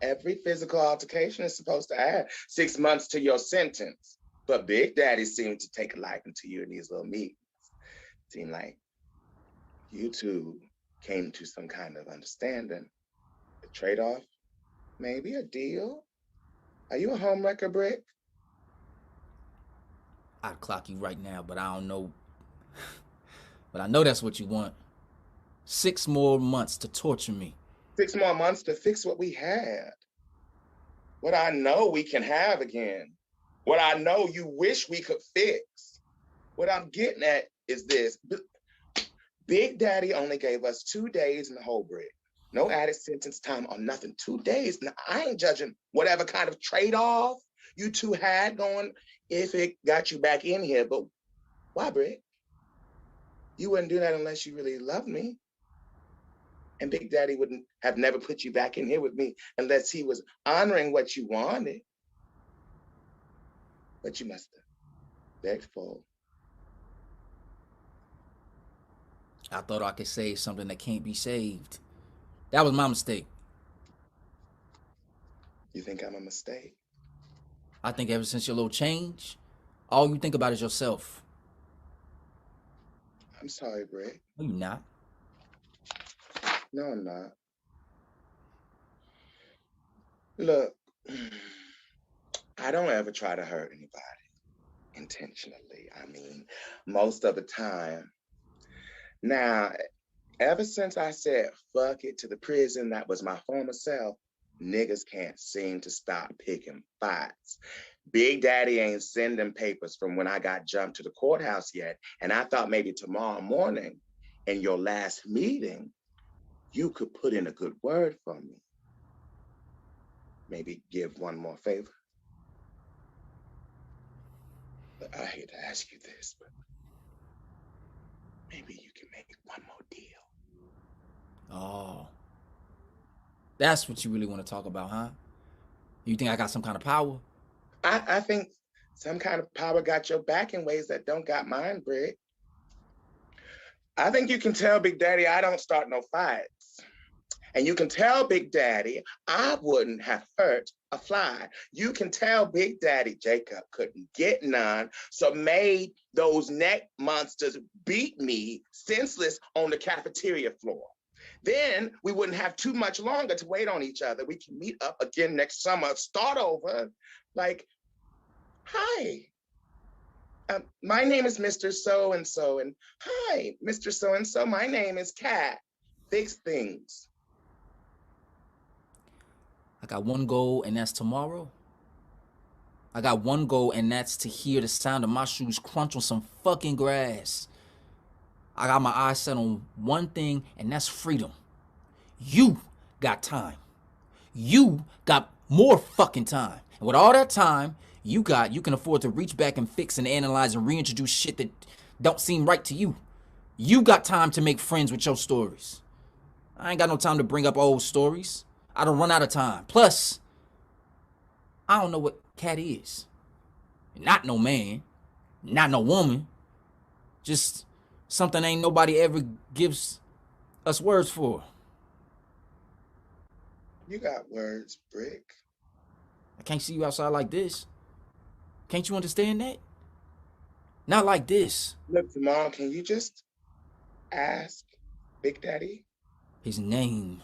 Every physical altercation is supposed to add 6 months to your sentence. But Big Daddy seemed to take a liking to you in these little meetings. Seemed like you two came to some kind of understanding. A trade-off, maybe a deal. Are you a homewrecker, Brick? I'd clock you right now, but I don't know. But I know that's what you want. 6 more months to torture me. 6 more months to fix what we had. What I know we can have again. What I know you wish we could fix. What I'm getting at is this. Big Daddy only gave us 2 days in the whole, Brick. No added sentence time or nothing. 2 days. Now, I ain't judging whatever kind of trade-off you two had going if it got you back in here. But why, Brick? You wouldn't do that unless you really loved me. And Big Daddy wouldn't have never put you back in here with me unless he was honoring what you wanted. But you must have begged for. I thought I could save something that can't be saved. That was my mistake. You think I'm a mistake? I think ever since your little change, all you think about is yourself. I'm sorry, Brick. No, you're not. No, I'm not. Look, I don't ever try to hurt anybody intentionally. I mean, most of the time. Now, ever since I said fuck it to the prison that was my former self, niggas can't seem to stop picking fights. Big Daddy ain't sending papers from when I got jumped to the courthouse yet, and I thought maybe tomorrow morning in your last meeting, you could put in a good word for me. Maybe give one more favor. But I hate to ask you this, but maybe you can make one more deal. Oh. That's what you really want to talk about, huh? You think I got some kind of power? I think some kind of power got your back in ways that don't got mine, Brick. I think you can tell Big Daddy I don't start no fights. And you can tell Big Daddy I wouldn't have hurt a fly. You can tell Big Daddy Jacob couldn't get none, so made those neck monsters beat me senseless on the cafeteria floor. Then we wouldn't have too much longer to wait on each other. We can meet up again next summer, start over. Like, hi, my name is Mr. So-and-so, and hi, Mr. So-and-so, my name is Kat. Fix things. I got one goal, and that's tomorrow. I got one goal, and that's to hear the sound of my shoes crunch on some fucking grass. I got my eyes set on one thing, and that's freedom. You got time. You got more fucking time. And with all that time you can afford to reach back and fix and analyze and reintroduce shit that don't seem right to you. You got time to make friends with your stories. I ain't got no time to bring up old stories. I don't run out of time. Plus, I don't know what Cat is. Not no man. Not no woman. Just something ain't nobody ever gives us words for. You got words, Brick. I can't see you outside like this. Can't you understand that? Not like this. Look, Mom, can you just ask Big Daddy? His name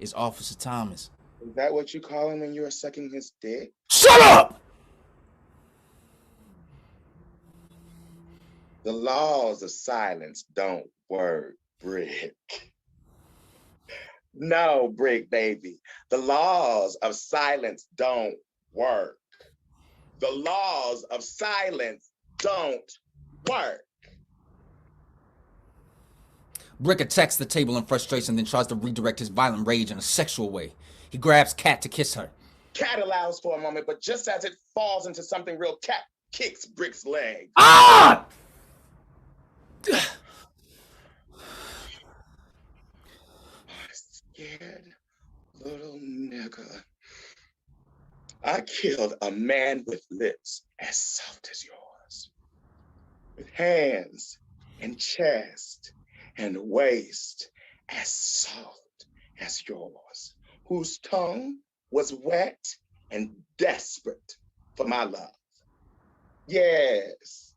is Officer Thomas. Is that what you call him when you are sucking his dick? Shut up! The laws of silence don't work, Brick. No, Brick, baby. The laws of silence don't work. The laws of silence don't work. Brick attacks the table in frustration, then tries to redirect his violent rage in a sexual way. He grabs Kat to kiss her. Kat allows for a moment, but just as it falls into something real, Kat kicks Brick's leg. Ah! scared little nigga. I killed a man with lips as soft as yours, with hands and chest and waist as soft as yours, whose tongue was wet and desperate for my love. Yes,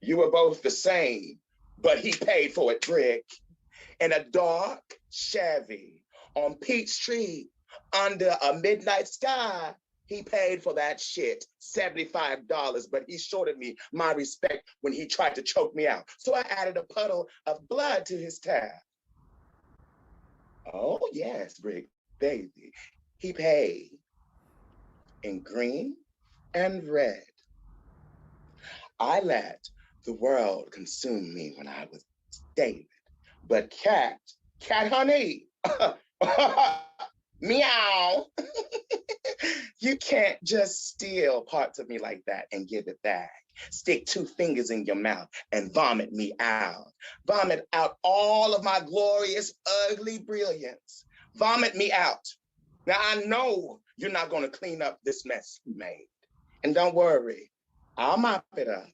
you were both the same, but he paid for it, Brick, in a dark Chevy on Peachtree under a midnight sky. He paid for that shit, $75, but he shorted me my respect when he tried to choke me out. So I added a puddle of blood to his tab. Oh, yes, Brick, baby. He paid in green and red. I let the world consume me when I was David. But cat honey, meow. You can't just steal parts of me like that and give it back. Stick two fingers in your mouth and vomit me out. Vomit out all of my glorious, ugly brilliance. Vomit me out. Now I know you're not gonna clean up this mess you made. And don't worry, I'll mop it up.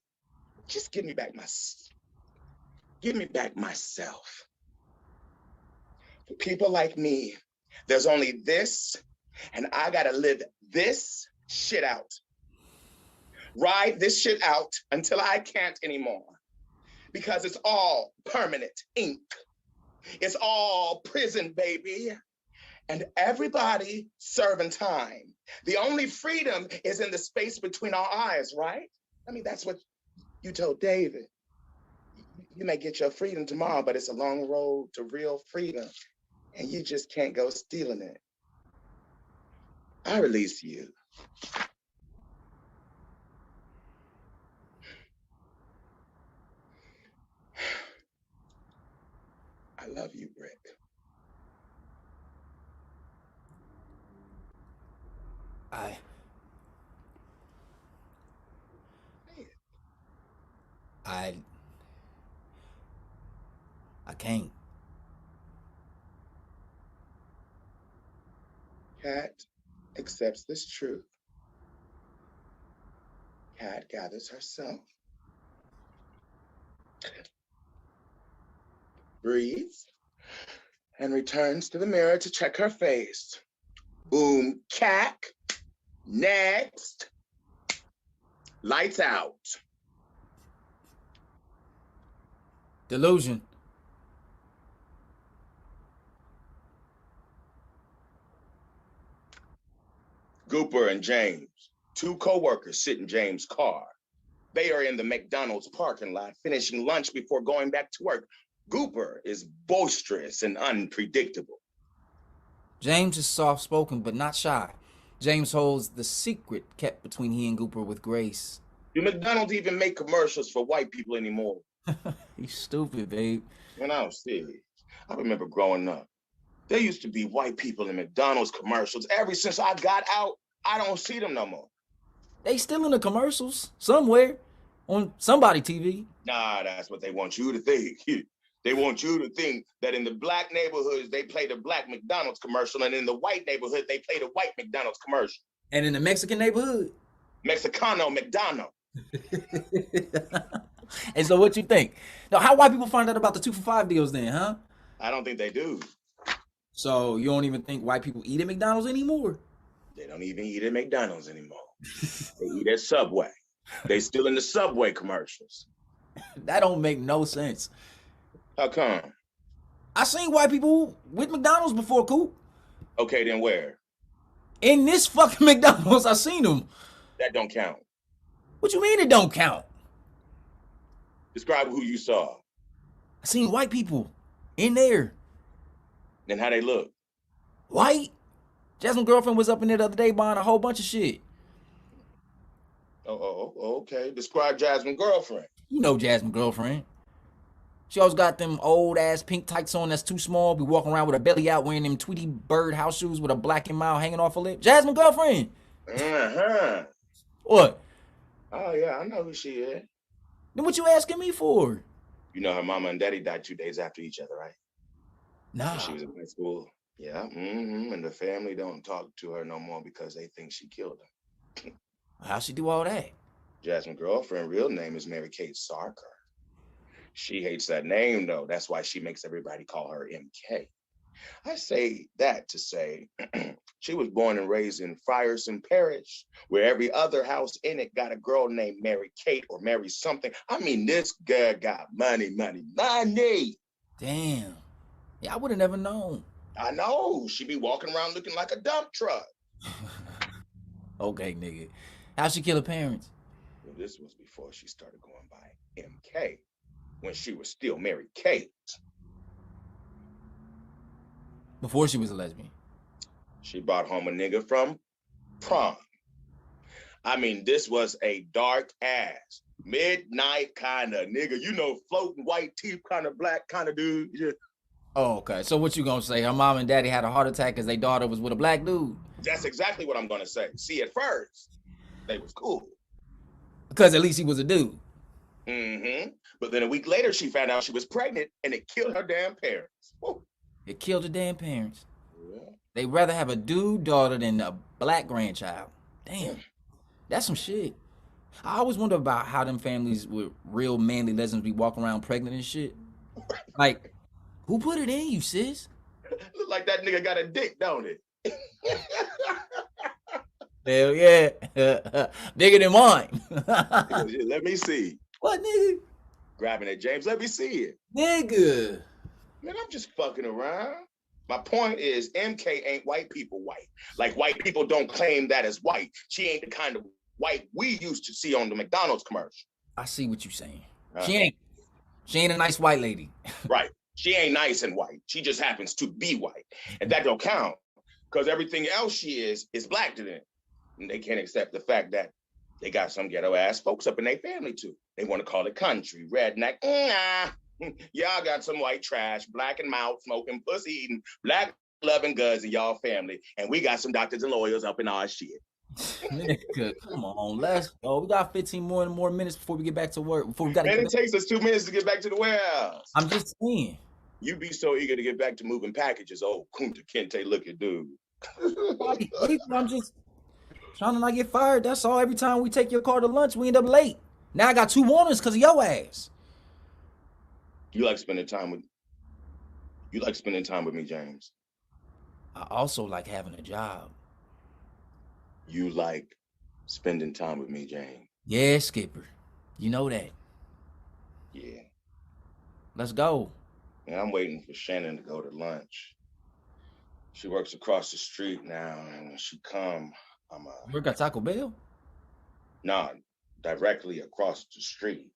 Just give me back myself. For people like me, there's only this, and I gotta live this shit out. Ride this shit out until I can't anymore. Because it's all permanent ink. It's all prison, baby. And everybody serving time. The only freedom is in the space between our eyes, right? I mean, that's what you told David. You may get your freedom tomorrow, but it's a long road to real freedom. And you just can't go stealing it. I release you. I love you, Brick. I can't. Cat accepts this truth. Cat gathers herself. Breathes. And returns to the mirror to check her face. Boom, cack. Next. Lights out. Delusion. Gooper and James, two co-workers sit in James' car. They are in the McDonald's parking lot, finishing lunch before going back to work. Gooper is boisterous and unpredictable. James is soft-spoken but not shy. James holds the secret kept between he and Gooper with grace. Do McDonald's even make commercials for white people anymore? You stupid, babe. When I was serious, I remember growing up. There used to be white people in McDonald's commercials. Ever since I got out, I don't see them no more. They still in the commercials somewhere on somebody TV. Nah, that's what they want you to think. They want you to think that in the black neighborhoods, they play the black McDonald's commercial, and in the white neighborhood, they play the white McDonald's commercial. And in the Mexican neighborhood? Mexicano McDonald. And so what you think? Now, how white people find out about the 2 for $5 deals then, huh? I don't think they do. So you don't even think white people eat at McDonald's anymore? They don't even eat at McDonald's anymore. They eat at Subway. They still in the Subway commercials. That don't make no sense. How come? I seen white people with McDonald's before, Coop. Okay, then where? In this fucking McDonald's, I seen them. That don't count. What you mean it don't count? Describe who you saw. I seen white people in there. Then how they look. White? Jasmine's girlfriend was up in there the other day buying a whole bunch of shit. Oh, okay. Describe Jasmine's girlfriend. You know Jasmine's girlfriend. She always got them old ass pink tights on that's too small. Be walking around with her belly out wearing them Tweety Bird house shoes with a black and mild hanging off her lip. Jasmine's girlfriend. Uh-huh. What? Oh, yeah, I know who she is. Then what you asking me for? You know her mama and daddy died 2 days after each other, right? Nah. When she was in high school. Yeah, and the family don't talk to her no more because they think she killed him. How'd she do all that? Jasmine's girlfriend, real name is Mary Kate Sarker. She hates that name though. That's why she makes everybody call her MK. I say that to say she was born and raised in Frierson Parish, where every other house in it got a girl named Mary Kate or Mary something. I mean, this girl got money, money, money. Damn. Yeah, I would have never known. I know. She be walking around looking like a dump truck. Okay, nigga. How'd she kill her parents? Well, this was before she started going by MK, when she was still Mary Kate. Before she was a lesbian. She brought home a nigga from prom. I mean, this was a dark ass, midnight kind of nigga, you know, floating white teeth kind of black kind of dude. Yeah. Oh, okay. So what you gonna say? Her mom and daddy had a heart attack because their daughter was with a black dude? That's exactly what I'm gonna say. See, at first, they was cool. Because at least he was a dude. But then a week later, she found out she was pregnant and it killed her damn parents. Woo. It killed her damn parents. Yeah. They'd rather have a dude daughter than a black grandchild. Damn. That's some shit. I always wonder about how them families with real manly lesbians be walking around pregnant and shit. Like, who put it in you, sis? Look like that nigga got a dick, don't it? Hell yeah. Bigger than mine. Let me see. What, nigga? Grabbing it, James. Let me see it. Nigga. Man, I'm just fucking around. My point is, MK ain't white people white. Like, white people don't claim that as white. She ain't the kind of white we used to see on the McDonald's commercial. I see what you're saying. She ain't a nice white lady. Right. She ain't nice and white. She just happens to be white. And that don't count, because everything else she is black to them. And they can't accept the fact that they got some ghetto ass folks up in their family too. They want to call it country, redneck. Nah. Y'all got some white trash, black and mouth smoking, pussy eating, black loving guns in y'all family. And we got some doctors and lawyers up in our shit. Nigga, come on, let's go. We got 15 more minutes before we get back to work. Before we got. And it takes us 2 minutes to get back to the warehouse. I'm just saying. You be so eager to get back to moving packages, old Kunta Kinte looking dude. I'm just trying to not get fired. That's all. Every time we take your car to lunch, we end up late. Now I got 2 warnings because of your ass. You like spending time with me, James. I also like having a job. You like spending time with me, James. Yeah, Skipper. You know that. Yeah. Let's go. And I'm waiting for Shannon to go to lunch. She works across the street now, and when she come, You work at Taco Bell? Nah, directly across the street.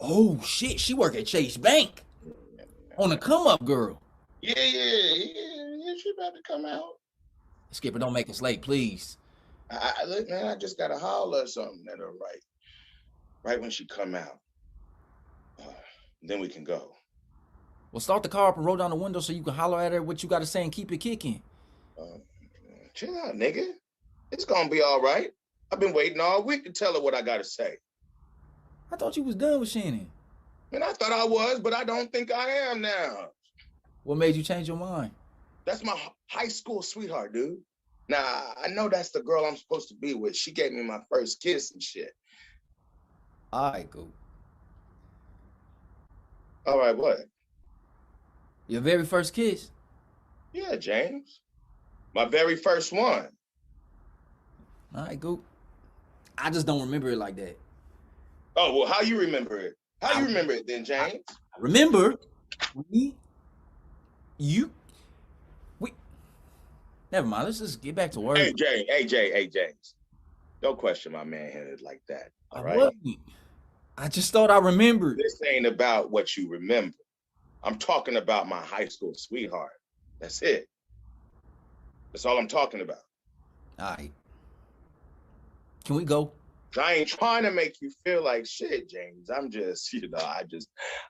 Oh shit, she work at Chase Bank. On the come up, girl. Yeah, she about to come out. Skipper, don't make us late, please. Look, man, I just gotta holler or something at her right when she come out. Then we can go. Well, start the car up and roll down the window so you can holler at her what you got to say and keep it kicking. Chill out, nigga. It's gonna be all right. I've been waiting all week to tell her what I gotta say. I thought you was done with Shannon. Man, I thought I was, but I don't think I am now. What made you change your mind? That's my high school sweetheart, dude. Now, I know that's the girl I'm supposed to be with. She gave me my first kiss and shit. All right, cool. All right, what? Your very first kiss? Yeah, James. My very first one. All right, cool. I just don't remember it like that. Oh, well, how you remember it? How you remember it then, James? I remember never mind. Let's just get back to work. Hey, James. Don't question my manhood like that. All right. I just thought I remembered. This ain't about what you remember. I'm talking about my high school sweetheart. That's it. That's all I'm talking about. All right. Can we go? I ain't trying to make you feel like shit, James. I'm just,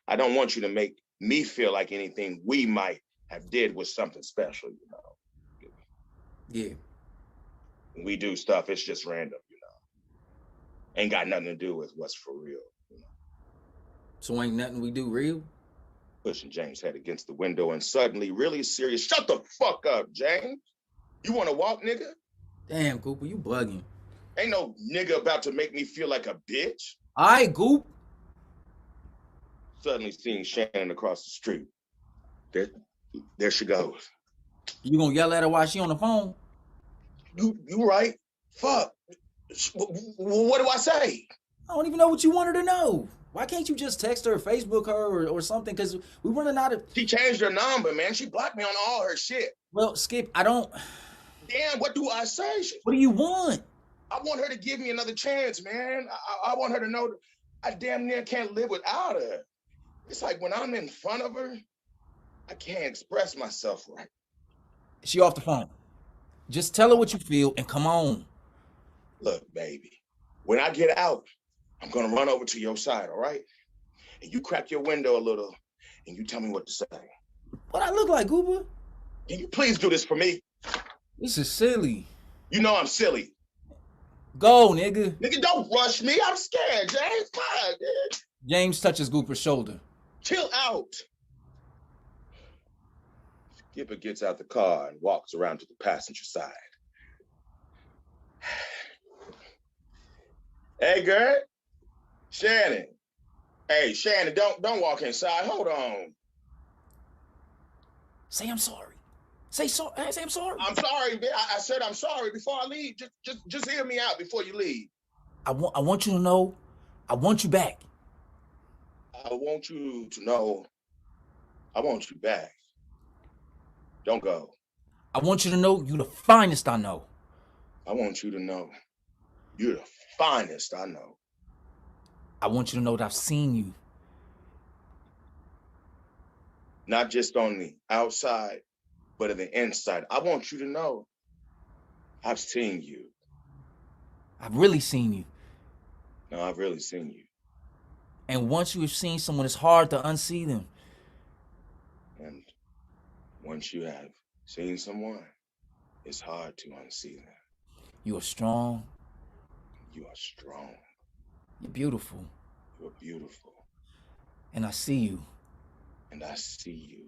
I don't want you to make me feel like anything we might have did was something special, you know. Yeah. When we do stuff, it's just random, you know. Ain't got nothing to do with what's for real, you know. So ain't nothing we do real? pushing James' head against the window and suddenly really serious. Shut the fuck up, James. You want to walk, nigga? Damn, Cooper, you bugging. Ain't no nigga about to make me feel like a bitch. All right, Goop. Suddenly seeing Shannon across the street. There she goes. You gonna yell at her while she on the phone? You right. Fuck. What do I say? I don't even know what you want her to know. Why can't you just text her, Facebook her, or something? Because we're running out of... She changed her number, man. She blocked me on all her shit. Well, Skip, I don't... Damn, what do I say? What do you want? I want her to give me another chance, man. I want her to know I damn near can't live without her. It's like when I'm in front of her, I can't express myself right. She off the phone. Just tell her what you feel and come on. Look, baby, when I get out, I'm going to run over to your side, all right? And you crack your window a little and you tell me what to say. What I look like, Goober? Can you please do this for me? This is silly. You know I'm silly. Go, nigga. Nigga, don't rush me. I'm scared, James. Come on, dude. James touches Gooper's shoulder. Chill out. Skipper gets out the car and walks around to the passenger side. Hey, girl. Shannon. Hey, Shannon, don't walk inside. Hold on. Say I'm sorry. Say I'm sorry. I'm sorry, man. I said I'm sorry before I leave. Just hear me out before you leave. I want you to know, I want you back. I want you to know I want you back. Don't go. I want you to know you the finest I know. I want you to know you're the finest I know. I want you to know that I've seen you. Not just on the outside, but on the inside. I want you to know I've seen you. I've really seen you. No, I've really seen you. And once you have seen someone, it's hard to unsee them. And once you have seen someone, it's hard to unsee them. You are strong. You are strong. You're beautiful. You're beautiful. And I see you. And I see you.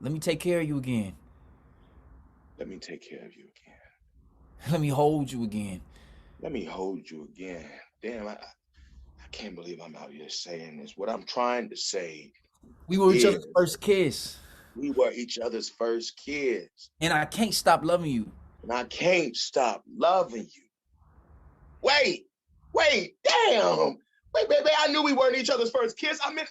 Let me take care of you again. Let me take care of you again. Let me hold you again. Let me hold you again. Damn, I can't believe I'm out here saying this. What I'm trying to say, we were each other's first kiss. We were each other's first kids. And I can't stop loving you. And I can't stop loving you. Wait, damn. Wait, baby, I knew we weren't each other's first kiss. I meant,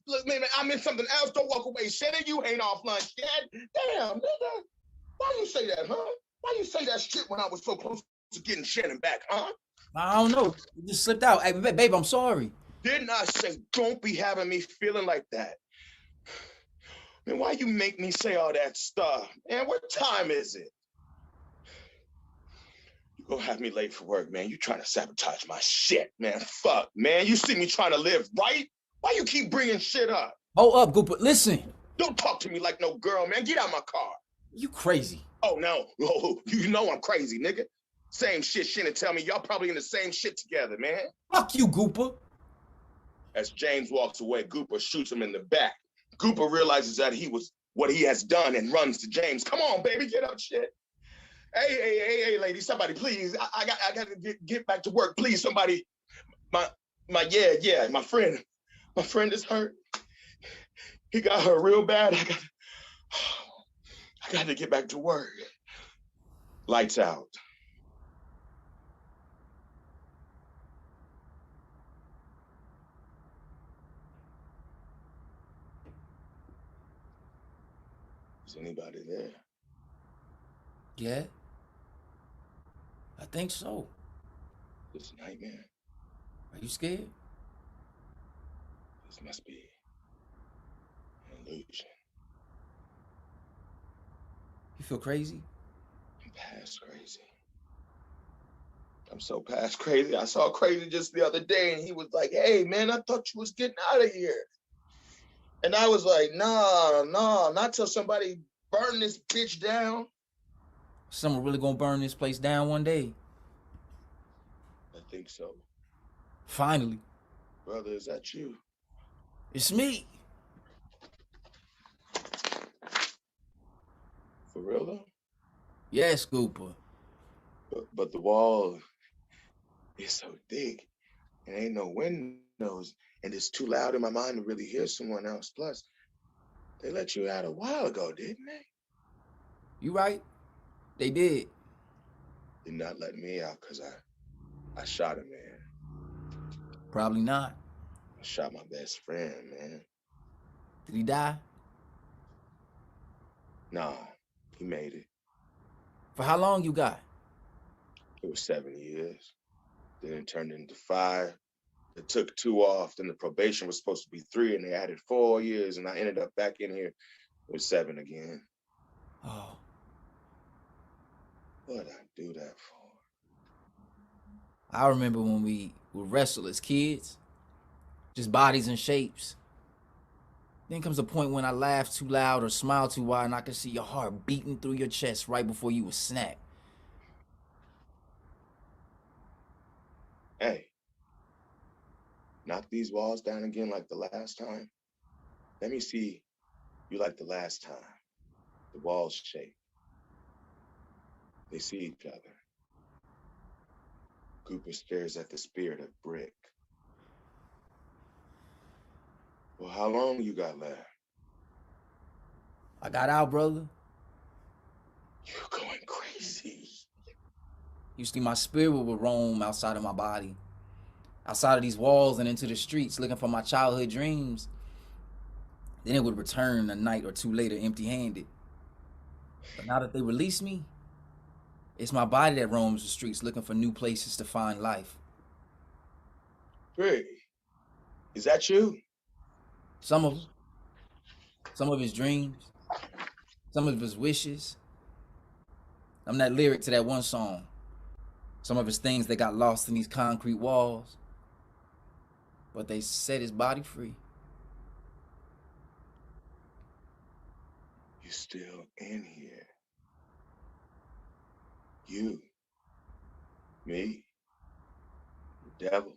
look, man, I meant something else. Don't walk away. Shannon, you ain't off lunch yet. Damn, nigga. Why you say that, huh? Why you say that shit when I was so close to getting Shannon back, huh? I don't know. It just slipped out. Hey, babe, I'm sorry. Didn't I say don't be having me feeling like that? Man, why you make me say all that stuff? Man, what time is it? You gonna have me late for work, man. You trying to sabotage my shit, man. Fuck, man. You see me trying to live right? Why you keep bringing shit up? Hold up, Gooper. Listen. Don't talk to me like no girl, man. Get out my car. You crazy. Oh, no. Oh, you know I'm crazy, nigga. Same shit Shannon tell me. Y'all probably in the same shit together, man. Fuck you, Gooper. As James walks away, Gooper shoots him in the back. Gooper realizes that he was what he has done and runs to James. Come on, baby, get up, shit. Hey, lady, somebody, please. I got to get back to work. Please, somebody. My friend is hurt. He got hurt real bad. I got to get back to work. Lights out. Is anybody there? Yeah. I think so. This nightmare. Are you scared? This must be an illusion. You feel crazy? I'm past crazy. I'm so past crazy. I saw Crazy just the other day and he was like, hey, man, I thought you was getting out of here. And I was like, nah, not till somebody burn this bitch down. Someone really gonna burn this place down one day. I think so. Finally. Brother, is that you? It's me. real though? Yes, Cooper. But the wall is so thick and ain't no windows, and it's too loud in my mind to really hear someone else. Plus, they let you out a while ago, didn't they? You right. They did. Did not let me out because I shot a man. Probably not. I shot my best friend, man. Did he die? Nah, he made it. For how long you got? It was 7 years. Then it turned into 5. They took 2 off. Then the probation was supposed to be 3, and they added 4 years, and I ended up back in here with 7 again. Oh, What'd I do that for? I remember when we would wrestle as kids. Just bodies and shapes. Then comes a point when I laugh too loud or smile too wide and I can see your heart beating through your chest right before you would snap. Hey, knock these walls down again like the last time. Let me see you like the last time. The walls shake. They see each other. Cooper stares at the spirit of Brick. Well, how long you got left? I got out, brother. You're going crazy. Usually my spirit would roam outside of my body, outside of these walls and into the streets looking for my childhood dreams. Then it would return a night or two later empty-handed. But now that they released me, it's my body that roams the streets looking for new places to find life. Brick, is that you? Some of them, some of his dreams, some of his wishes. I'm that lyric to that one song. Some of his things that got lost in these concrete walls. But they set his body free. You still in here. You, me, the devil,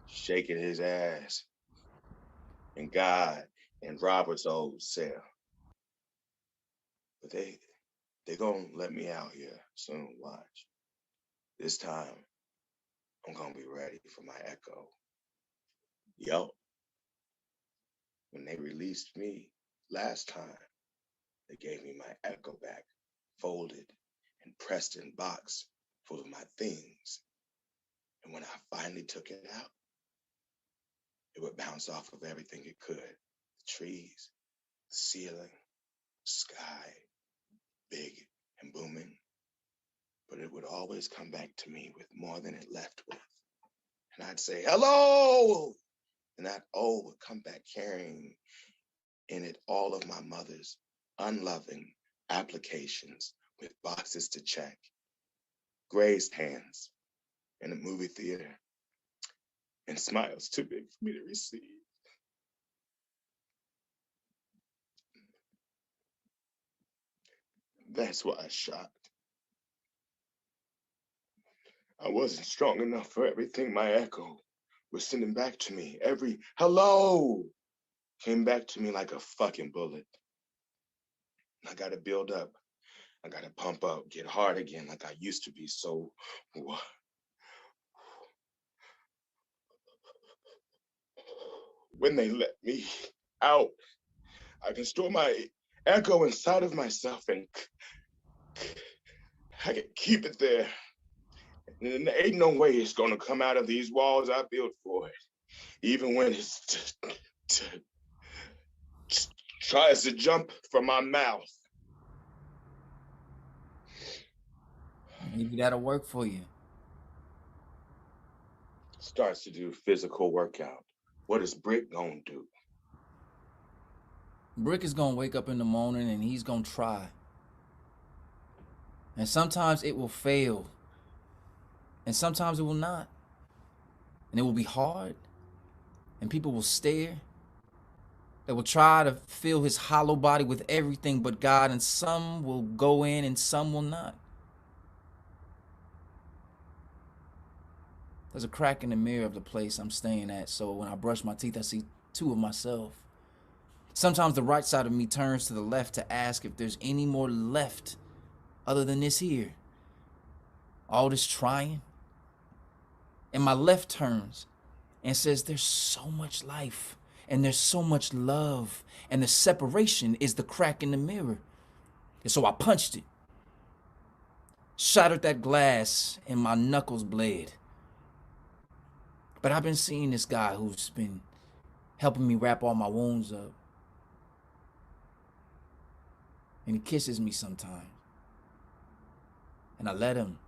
shaking his ass, and God in Robert's old cell. But they gonna let me out here soon, watch. This time, I'm gonna be ready for my echo. Yo, when they released me last time, they gave me my echo back, folded and pressed in box full of my things. And when I finally took it out, it would bounce off of everything it could. The trees, the ceiling, sky, big and booming. But it would always come back to me with more than it left with. And I'd say, hello! And that O would come back carrying in it all of my mother's unloving applications with boxes to check, grazed hands in a movie theater, and smiles too big for me to receive. That's why I shot. I wasn't strong enough for everything my echo was sending back to me. Every hello came back to me like a fucking bullet. I gotta build up. I gotta pump up, get hard again like I used to be. So when they let me out, I can store my echo inside of myself and I can keep it there. And there ain't no way it's gonna come out of these walls I built for it. Even when it tries to jump from my mouth. Maybe that'll work for you. Starts to do physical workout. What is Brick gonna do? Brick is gonna wake up in the morning and he's gonna try. And sometimes it will fail. And sometimes it will not. And it will be hard. And people will stare. They will try to fill his hollow body with everything but God, and some will go in and some will not. There's a crack in the mirror of the place I'm staying at, so when I brush my teeth, I see two of myself. Sometimes the right side of me turns to the left to ask if there's any more left other than this here. All this trying. And my left turns and says there's so much life and there's so much love, and the separation is the crack in the mirror. And so I punched it, shattered that glass, and my knuckles bled. But I've been seeing this guy who's been helping me wrap all my wounds up. And he kisses me sometimes. And I let him.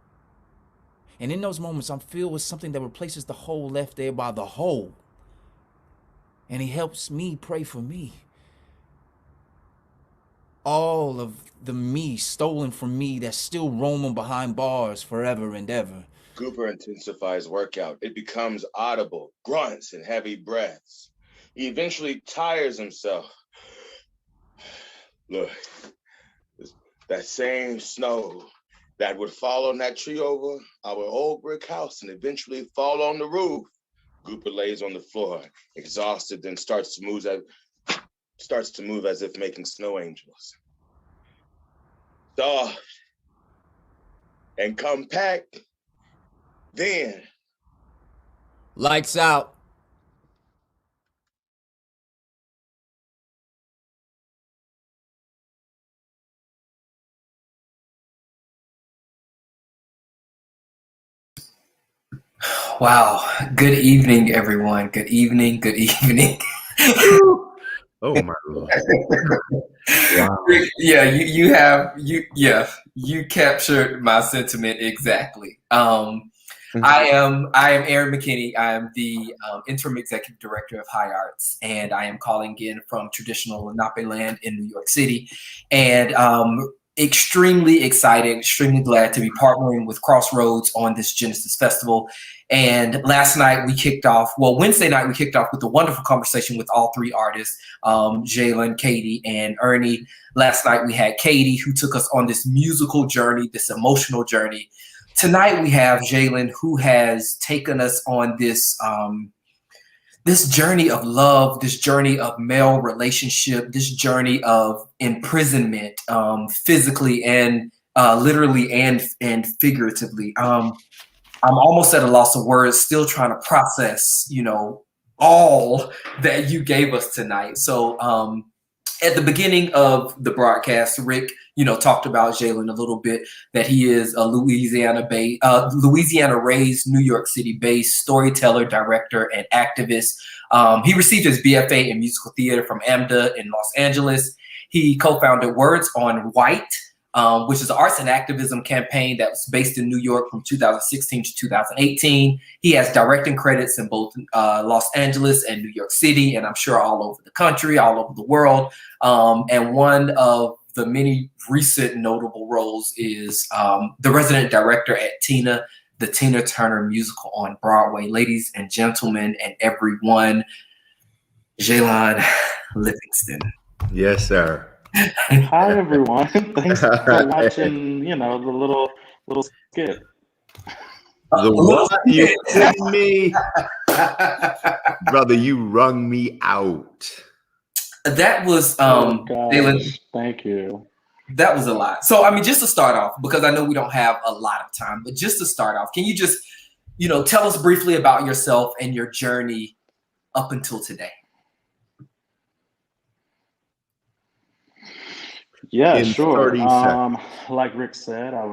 And in those moments, I'm filled with something that replaces the hole left there by the hole. And he helps me pray for me. All of the me stolen from me that's still roaming behind bars forever and ever. Cooper intensifies workout. It becomes audible, grunts and heavy breaths. He eventually tires himself. Look, that same snow that would fall on that tree over our old brick house and eventually fall on the roof. Cooper lays on the floor, exhausted, then starts to move as if making snow angels. Soft and compact. Then lights out. Wow. Good evening, everyone. Good evening. Good evening. Oh my Lord. Wow. Yeah, you captured my sentiment exactly. I am Aaron McKinney. I am the interim executive director of High Arts, and I am calling in from traditional Lenape land in New York City, and extremely excited, extremely glad to be partnering with Crossroads on this Genesis Festival. And Wednesday night we kicked off with a wonderful conversation with all three artists, Zhailon, Katie, and Ernie. Last night we had Katie, who took us on this musical journey, this emotional journey. Tonight we have Zhailon, who has taken us on this this journey of love, this journey of male relationship, this journey of imprisonment, physically and literally and figuratively. I'm almost at a loss of words, still trying to process, all that you gave us tonight. So at the beginning of the broadcast, Rick, talked about Zhailon a little bit, that he is a Louisiana-raised, New York City-based storyteller, director, and activist. He received his BFA in musical theater from AMDA in Los Angeles. He co-founded Words on White, which is an arts and activism campaign that was based in New York from 2016 to 2018. He has directing credits in both Los Angeles and New York City, and I'm sure all over the country, all over the world. And one of the many recent notable roles is the resident director at Tina, the Tina Turner musical on Broadway. Ladies and gentlemen and everyone, Zhailon Levingston. Yes, sir. Hi, everyone. Thanks for watching, the little skit. The what? You kidding me? Brother, you wrung me out. That was Zhailon, thank you. That was a lot. So just to start off, because I know we don't have a lot of time, but just to start off, can you just tell us briefly about yourself and your journey up until today? Yeah, In sure. 30 seconds. Like Rick said, I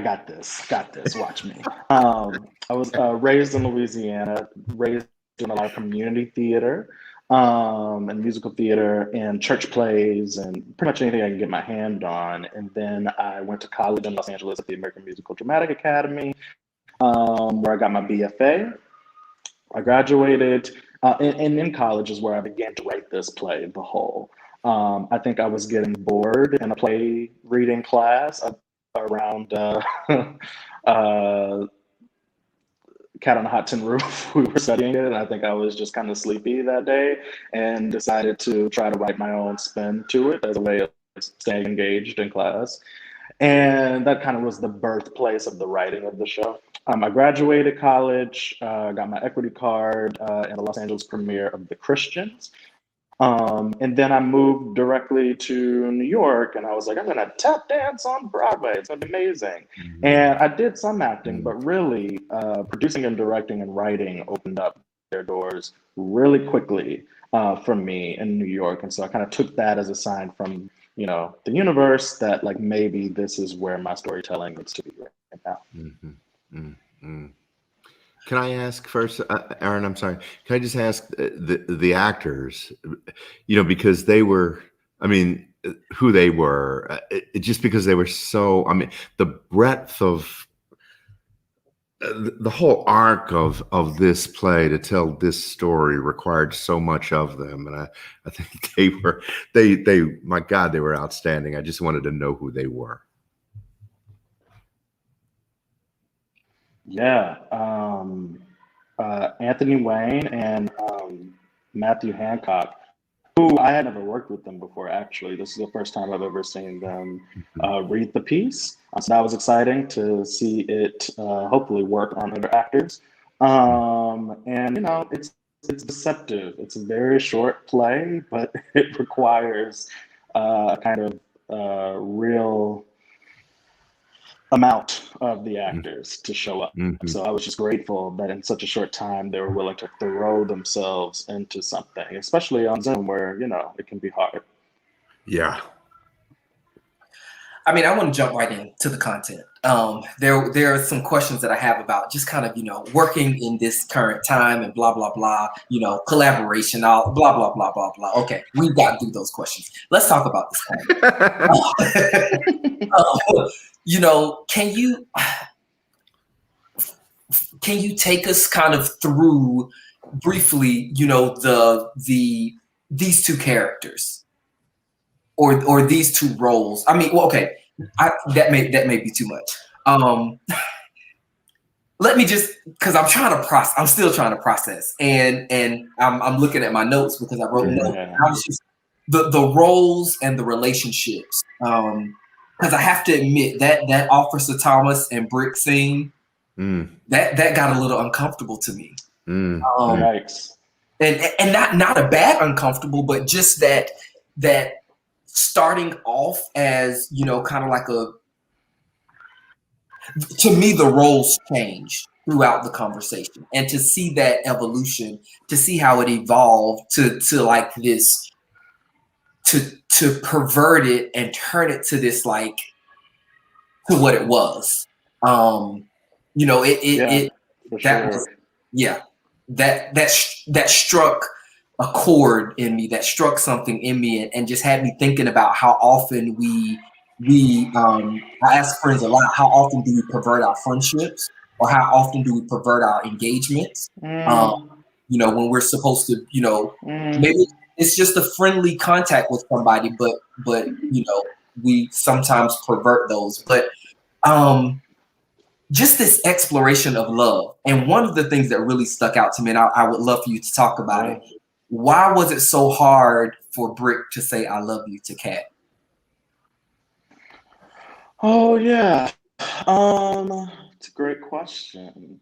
got this. Watch me. I was raised in Louisiana, raised in a lot of community theater, and musical theater and church plays and pretty much anything I can get my hand on. And then I went to college in Los Angeles at the American Musical Dramatic Academy, where I got my BFA. I graduated, and in college is where I began to write this play, The Whole. I think I was getting bored in a play reading class around Cat on a Hot Tin Roof. We were studying it, and I think I was just kind of sleepy that day and decided to try to write my own spin to it as a way of staying engaged in class. And that kind of was the birthplace of the writing of the show. I graduated college, got my equity card in the Los Angeles premiere of The Christians, And then I moved directly to New York, and I was like, I'm gonna tap dance on Broadway. It's gonna be amazing. And I did some acting, but really, producing and directing and writing opened up their doors really quickly for me in New York. And so I kind of took that as a sign from, the universe that like maybe this is where my storytelling needs to be right now. Can I ask first, Aaron? I'm sorry. Can I just ask the actors, because they were, who they were, just because they were so, the breadth of the whole arc of this play to tell this story required so much of them, and I think they my God, they were outstanding. I just wanted to know who they were. Yeah. Anthony Wayne and Matthew Hancock, who I had never worked with them before, actually. This is the first time I've ever seen them read the piece. So that was exciting to see it hopefully work on other actors. And, it's deceptive. It's a very short play, but it requires a kind of real amount of the actors to show up. So I was just grateful that in such a short time they were willing to throw themselves into something, especially on Zoom where, it can be hard. Yeah. I want to jump right into the content. There are some questions that I have about just kind of, working in this current time and blah, blah, blah, collaboration, all blah, blah, blah, blah, blah. Okay, we've got to do those questions. Let's talk about this can you take us kind of through briefly, these two characters or these two roles? Okay, that may be too much. Let me just, because I'm still trying to process, and I'm looking at my notes because I wrote notes. I was just the roles and the relationships. Because I have to admit that Officer Thomas and Brick scene, that got a little uncomfortable to me. Yikes. And not a bad uncomfortable, but just that starting off as, kind of like to me, the roles changed throughout the conversation, and to see that evolution, to see how it evolved to like this, to pervert it and turn it to this, like, to what it was. That struck a chord in me, that struck something in me, and just had me thinking about how often I ask friends a lot, how often do we pervert our friendships, or how often do we pervert our engagements? When we're supposed to, maybe it's just a friendly contact with somebody, but we sometimes pervert those. But just this exploration of love. And one of the things that really stuck out to me, and I would love for you to talk about it. Why was it so hard for Brick to say "I love you" to Kat? Oh yeah, it's a great question.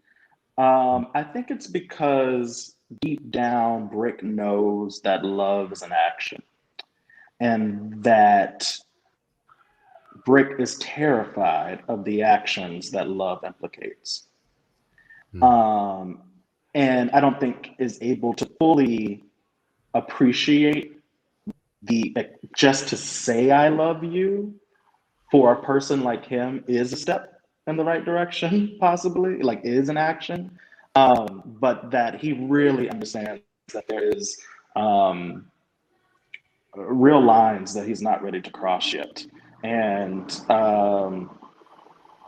I think it's because deep down, Brick knows that love is an action, and that Brick is terrified of the actions that love implicates. And I don't think is able to fully appreciate just to say "I love you" for a person like him is a step in the right direction, possibly, like is an action. But that he really understands that there is real lines that he's not ready to cross yet. And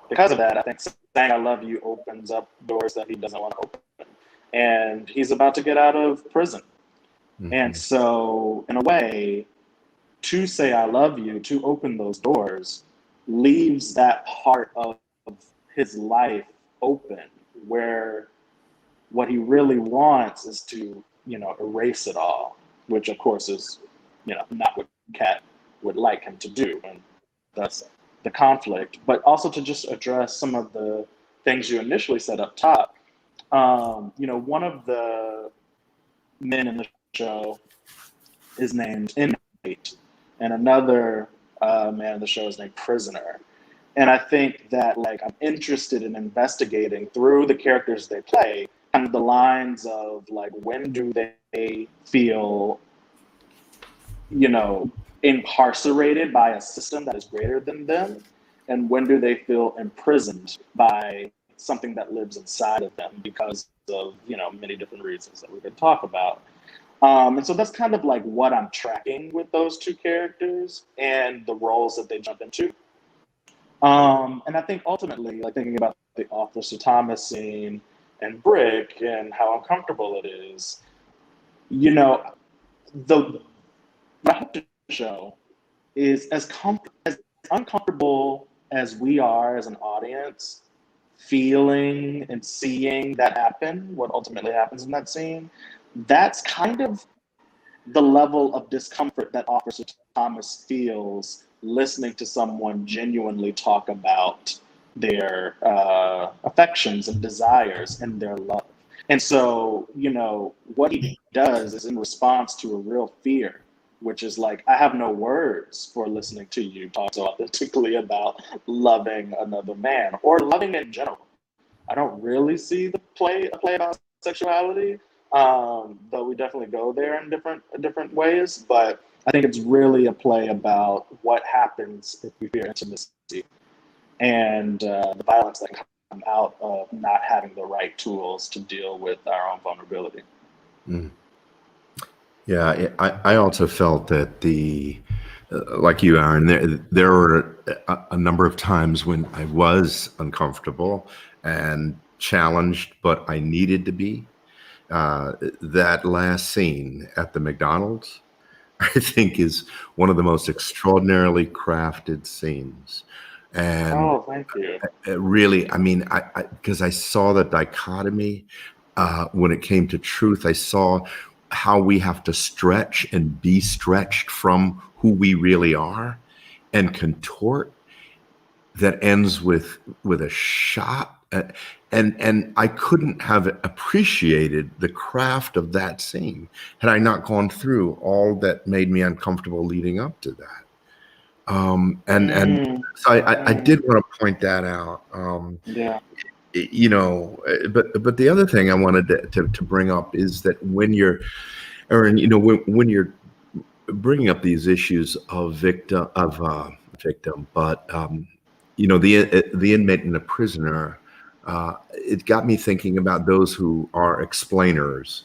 because of that, I think saying "I love you" opens up doors that he doesn't want to open. And he's about to get out of prison. And so, in a way, to say "I love you," to open those doors, leaves that part of his life open, where what he really wants is to, erase it all, which of course is, not what Kat would like him to do. And that's the conflict, but also to just address some of the things you initially said up top. One of the men in the show is named Inmate, and another man in the show is named Prisoner. And I think that like I'm interested in investigating through the characters they play kind of the lines of like when do they feel, you know, incarcerated by a system that is greater than them, and when do they feel imprisoned by something that lives inside of them because of, you know, many different reasons that we could talk about. And so that's kind of like what I'm tracking with those two characters and the roles that they jump into. And I think ultimately, like thinking about the Officer Thomas scene and Brick and how uncomfortable it is, you know, the what I hope to show is as uncomfortable as we are as an audience, feeling and seeing that happen, what ultimately happens in that scene, that's kind of the level of discomfort that Officer Thomas feels listening to someone genuinely talk about their affections and desires and their love. And so, you know, what he does is in response to a real fear, which is like, I have no words for listening to you talk so authentically about loving another man or loving in general. I don't really see the play about sexuality, though we definitely go there in different ways. But I think it's really a play about what happens if we fear intimacy and the violence that can come out of not having the right tools to deal with our own vulnerability. Mm. Yeah, I also felt that like you, Aaron, there were a number of times when I was uncomfortable and challenged, but I needed to be. That last scene at the McDonald's, I think, is one of the most extraordinarily crafted scenes. And Oh, thank you. it really, I mean, because I saw the dichotomy when it came to truth. I saw how we have to stretch and be stretched from who we really are and contort that ends with a shot. And I couldn't have appreciated the craft of that scene had I not gone through all that made me uncomfortable leading up to that. And so I did want to point that out. Yeah. You know, but the other thing I wanted to bring up is that when you're, Aaron, you know, when you're bringing up these issues of victim, but you know, the inmate and the prisoner, it got me thinking about those who are explainers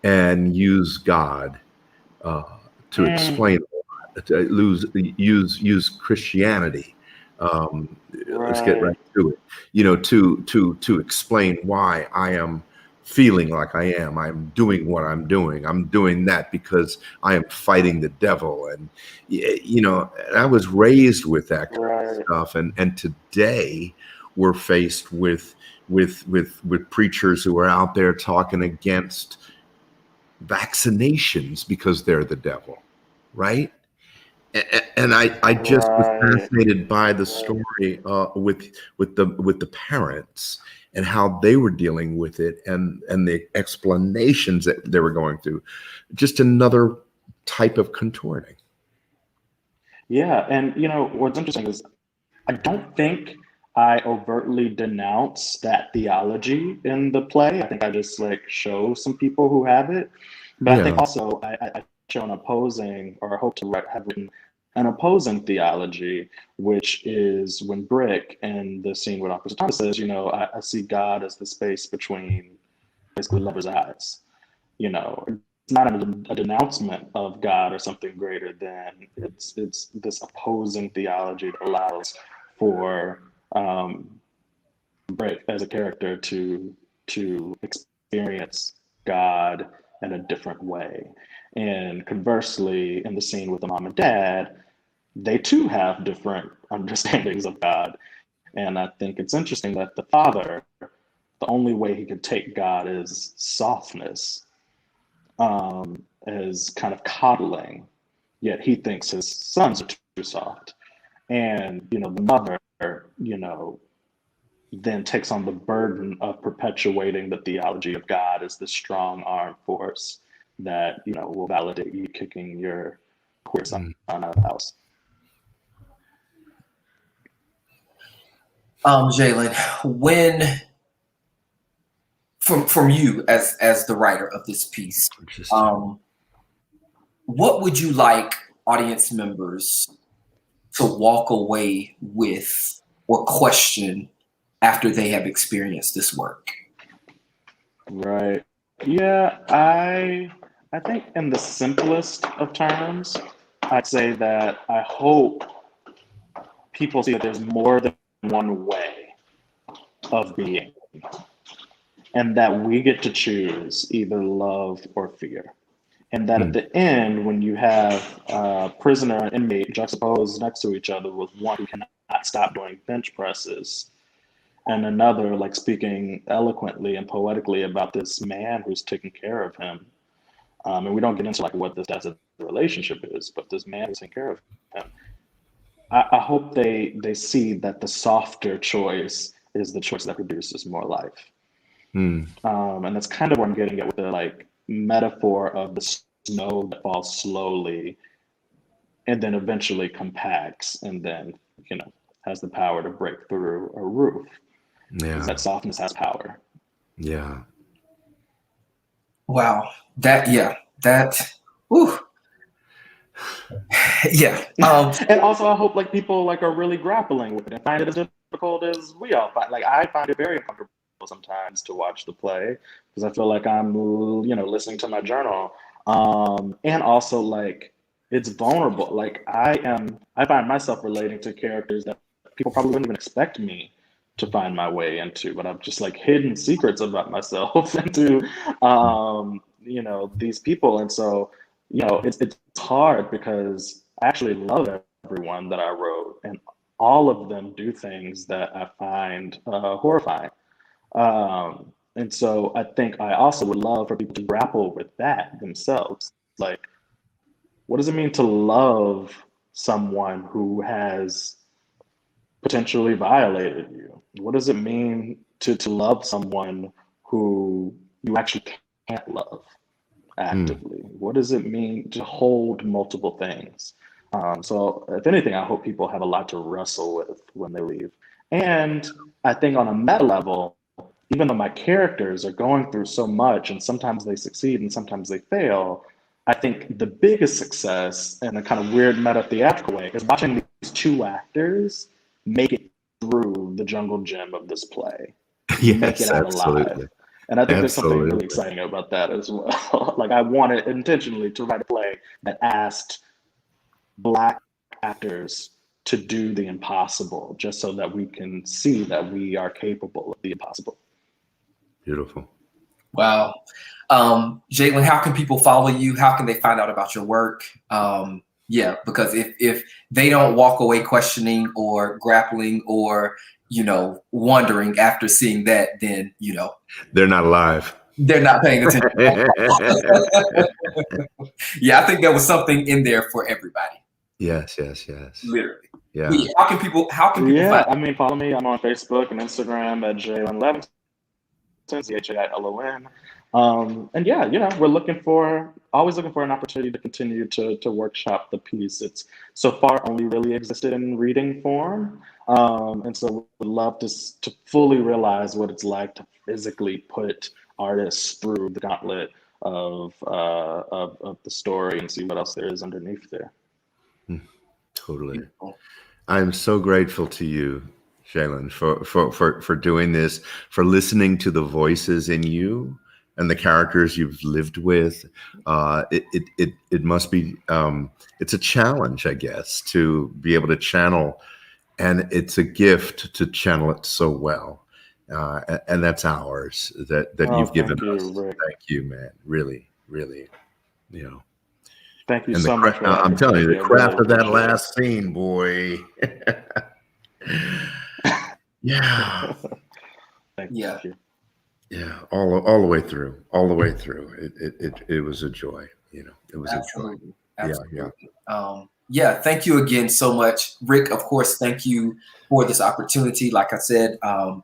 and use God to explain, to use Christianity. Let's get right Right. to it. You know, to explain why I am feeling like I am. I'm doing what I'm doing. I'm doing that because I am fighting the devil. And you know, I was raised with that kind of Right. stuff. And today we're faced with preachers who are out there talking against vaccinations because they're the devil, right? And I just was Right. fascinated by the Right. story with the parents and how they were dealing with it and the explanations that they were going through. Just another type of contorting. Yeah. And you know, what's interesting is I don't think I overtly denounce that theology in the play. I think I just like show some people who have it. But I think Yeah. also I show an opposing, or hope to have written an opposing theology, which is when Brick in the scene with Officer Thomas says, you know, I see God as the space between basically lovers' eyes. You know, it's not a denouncement of God or something greater than it's this opposing theology that allows for Brick as a character to experience God in a different way. And conversely, in the scene with the mom and dad, they too have different understandings of God. And I think it's interesting that the father, the only way he could take God is softness, as kind of coddling, yet he thinks his sons are too soft. And, you know, the mother, you know, then takes on the burden of perpetuating the theology of God as this strong arm force that, you know, will validate you kicking your queer son out of the house. Zhailon, when from you as the writer of this piece, what would you like audience members to walk away with or question after they have experienced this work? Right. Yeah, I think in the simplest of terms, I'd say that I hope people see that there's more than one way of being, and that we get to choose either love or fear. And that at the end, when you have prisoner and inmate juxtaposed next to each other with one who cannot stop doing bench presses, and another like speaking eloquently and poetically about this man who's taking care of him. And we don't get into like what this as a relationship is, but this man who's taking care of him. I hope they see that the softer choice is the choice that produces more life. And that's kind of what I'm getting at with the like metaphor of the snow that falls slowly and then eventually compacts and then, you know, has the power to break through a roof. Yeah. That softness has power. Yeah. Wow. Whew. Yeah. And also I hope like people like are really grappling with it and find it as difficult as we all find. Like I find it very uncomfortable sometimes to watch the play because I feel like I'm, you know, listening to my journal. And also like it's vulnerable. Like I find myself relating to characters that people probably wouldn't even expect me to find my way into, but I've just like hidden secrets about myself into, you know, these people. And so, you know, it's hard because I actually love everyone that I wrote and all of them do things that I find horrifying. And so I think I also would love for people to grapple with that themselves. Like, what does it mean to love someone who has potentially violated you? What does it mean to love someone who you actually can't love actively? What does it mean to hold multiple things? So if anything, I hope people have a lot to wrestle with when they leave. And I think on a meta level, even though my characters are going through so much and sometimes they succeed and sometimes they fail, I think the biggest success in a kind of weird meta theatrical way is watching these two actors make it through the jungle gym of this play. Yes, make it out absolutely. alive. And I think there's something really exciting about that as well. Like I wanted intentionally to write a play that asked Black actors to do the impossible, just so that we can see that we are capable of the impossible. Beautiful. Wow. Zhailon, how can people follow you? How can they find out about your work? Yeah, because if they don't walk away questioning or grappling or, you know, wondering after seeing that, then, you know, they're not alive. They're not paying attention. Yeah, I think there was something in there for everybody. Yes. Literally. Yeah. How can people find? I mean, follow me. I'm on Facebook and Instagram at Zhailon Levingston, Zhailon. And yeah, you know, we're always looking for an opportunity to continue to workshop the piece. It's so far only really existed in reading form. And so we'd love to fully realize what it's like to physically put artists through the gauntlet of the story and see what else there is underneath there. Totally. I'm so grateful to you, Zhailon, for doing this, for listening to the voices in you and the characters you've lived with. It must be, it's a challenge, I guess, to be able to channel, and it's a gift to channel it so well. And that's ours that you've given us. Rick. Thank you, man. Really, really, you know. Thank you so much. I'm telling you, the craft of that last scene, boy. Yeah. Thank you. Yeah, all the way through. It was a joy. You know, it was Absolutely. a joy. Absolutely. Yeah. Thank you again so much, Rick. Of course, thank you for this opportunity. Like I said,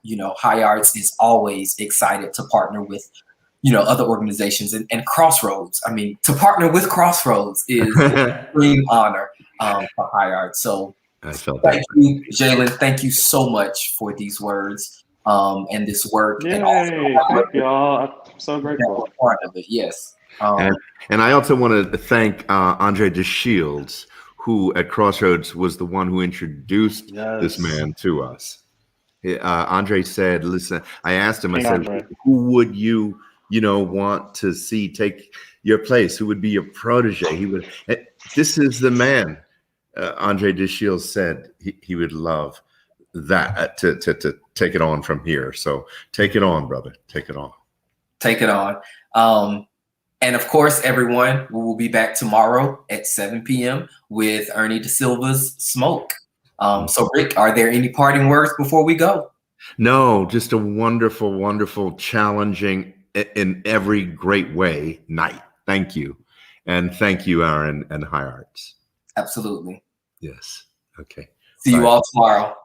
you know, High Arts is always excited to partner with, other organizations and Crossroads. I mean, to partner with Crossroads is a dream honor for High Art. So I felt thank you, Zhailon. Thank you so much for these words and this work. Yay! And also, Thank y'all. I'm so grateful. Part of it, yes. And I also want to thank Andre DeShields, who at Crossroads was the one who introduced this man to us. Andre said, listen, I asked him, I said, who would you want to see take your place? Who would be your protege? He would, this is the man. Andre DeShields said he would love that to take it on from here. So take it on, brother. Take it on. Take it on. And of course, everyone, we will be back tomorrow at 7 p.m. with Ernie De Silva's Smoke. So Rick, are there any parting words before we go? No, just a wonderful, wonderful, challenging in every great way night. Thank you. And thank you, Aaron and High Arts. Absolutely. Yes. Okay. See you all tomorrow.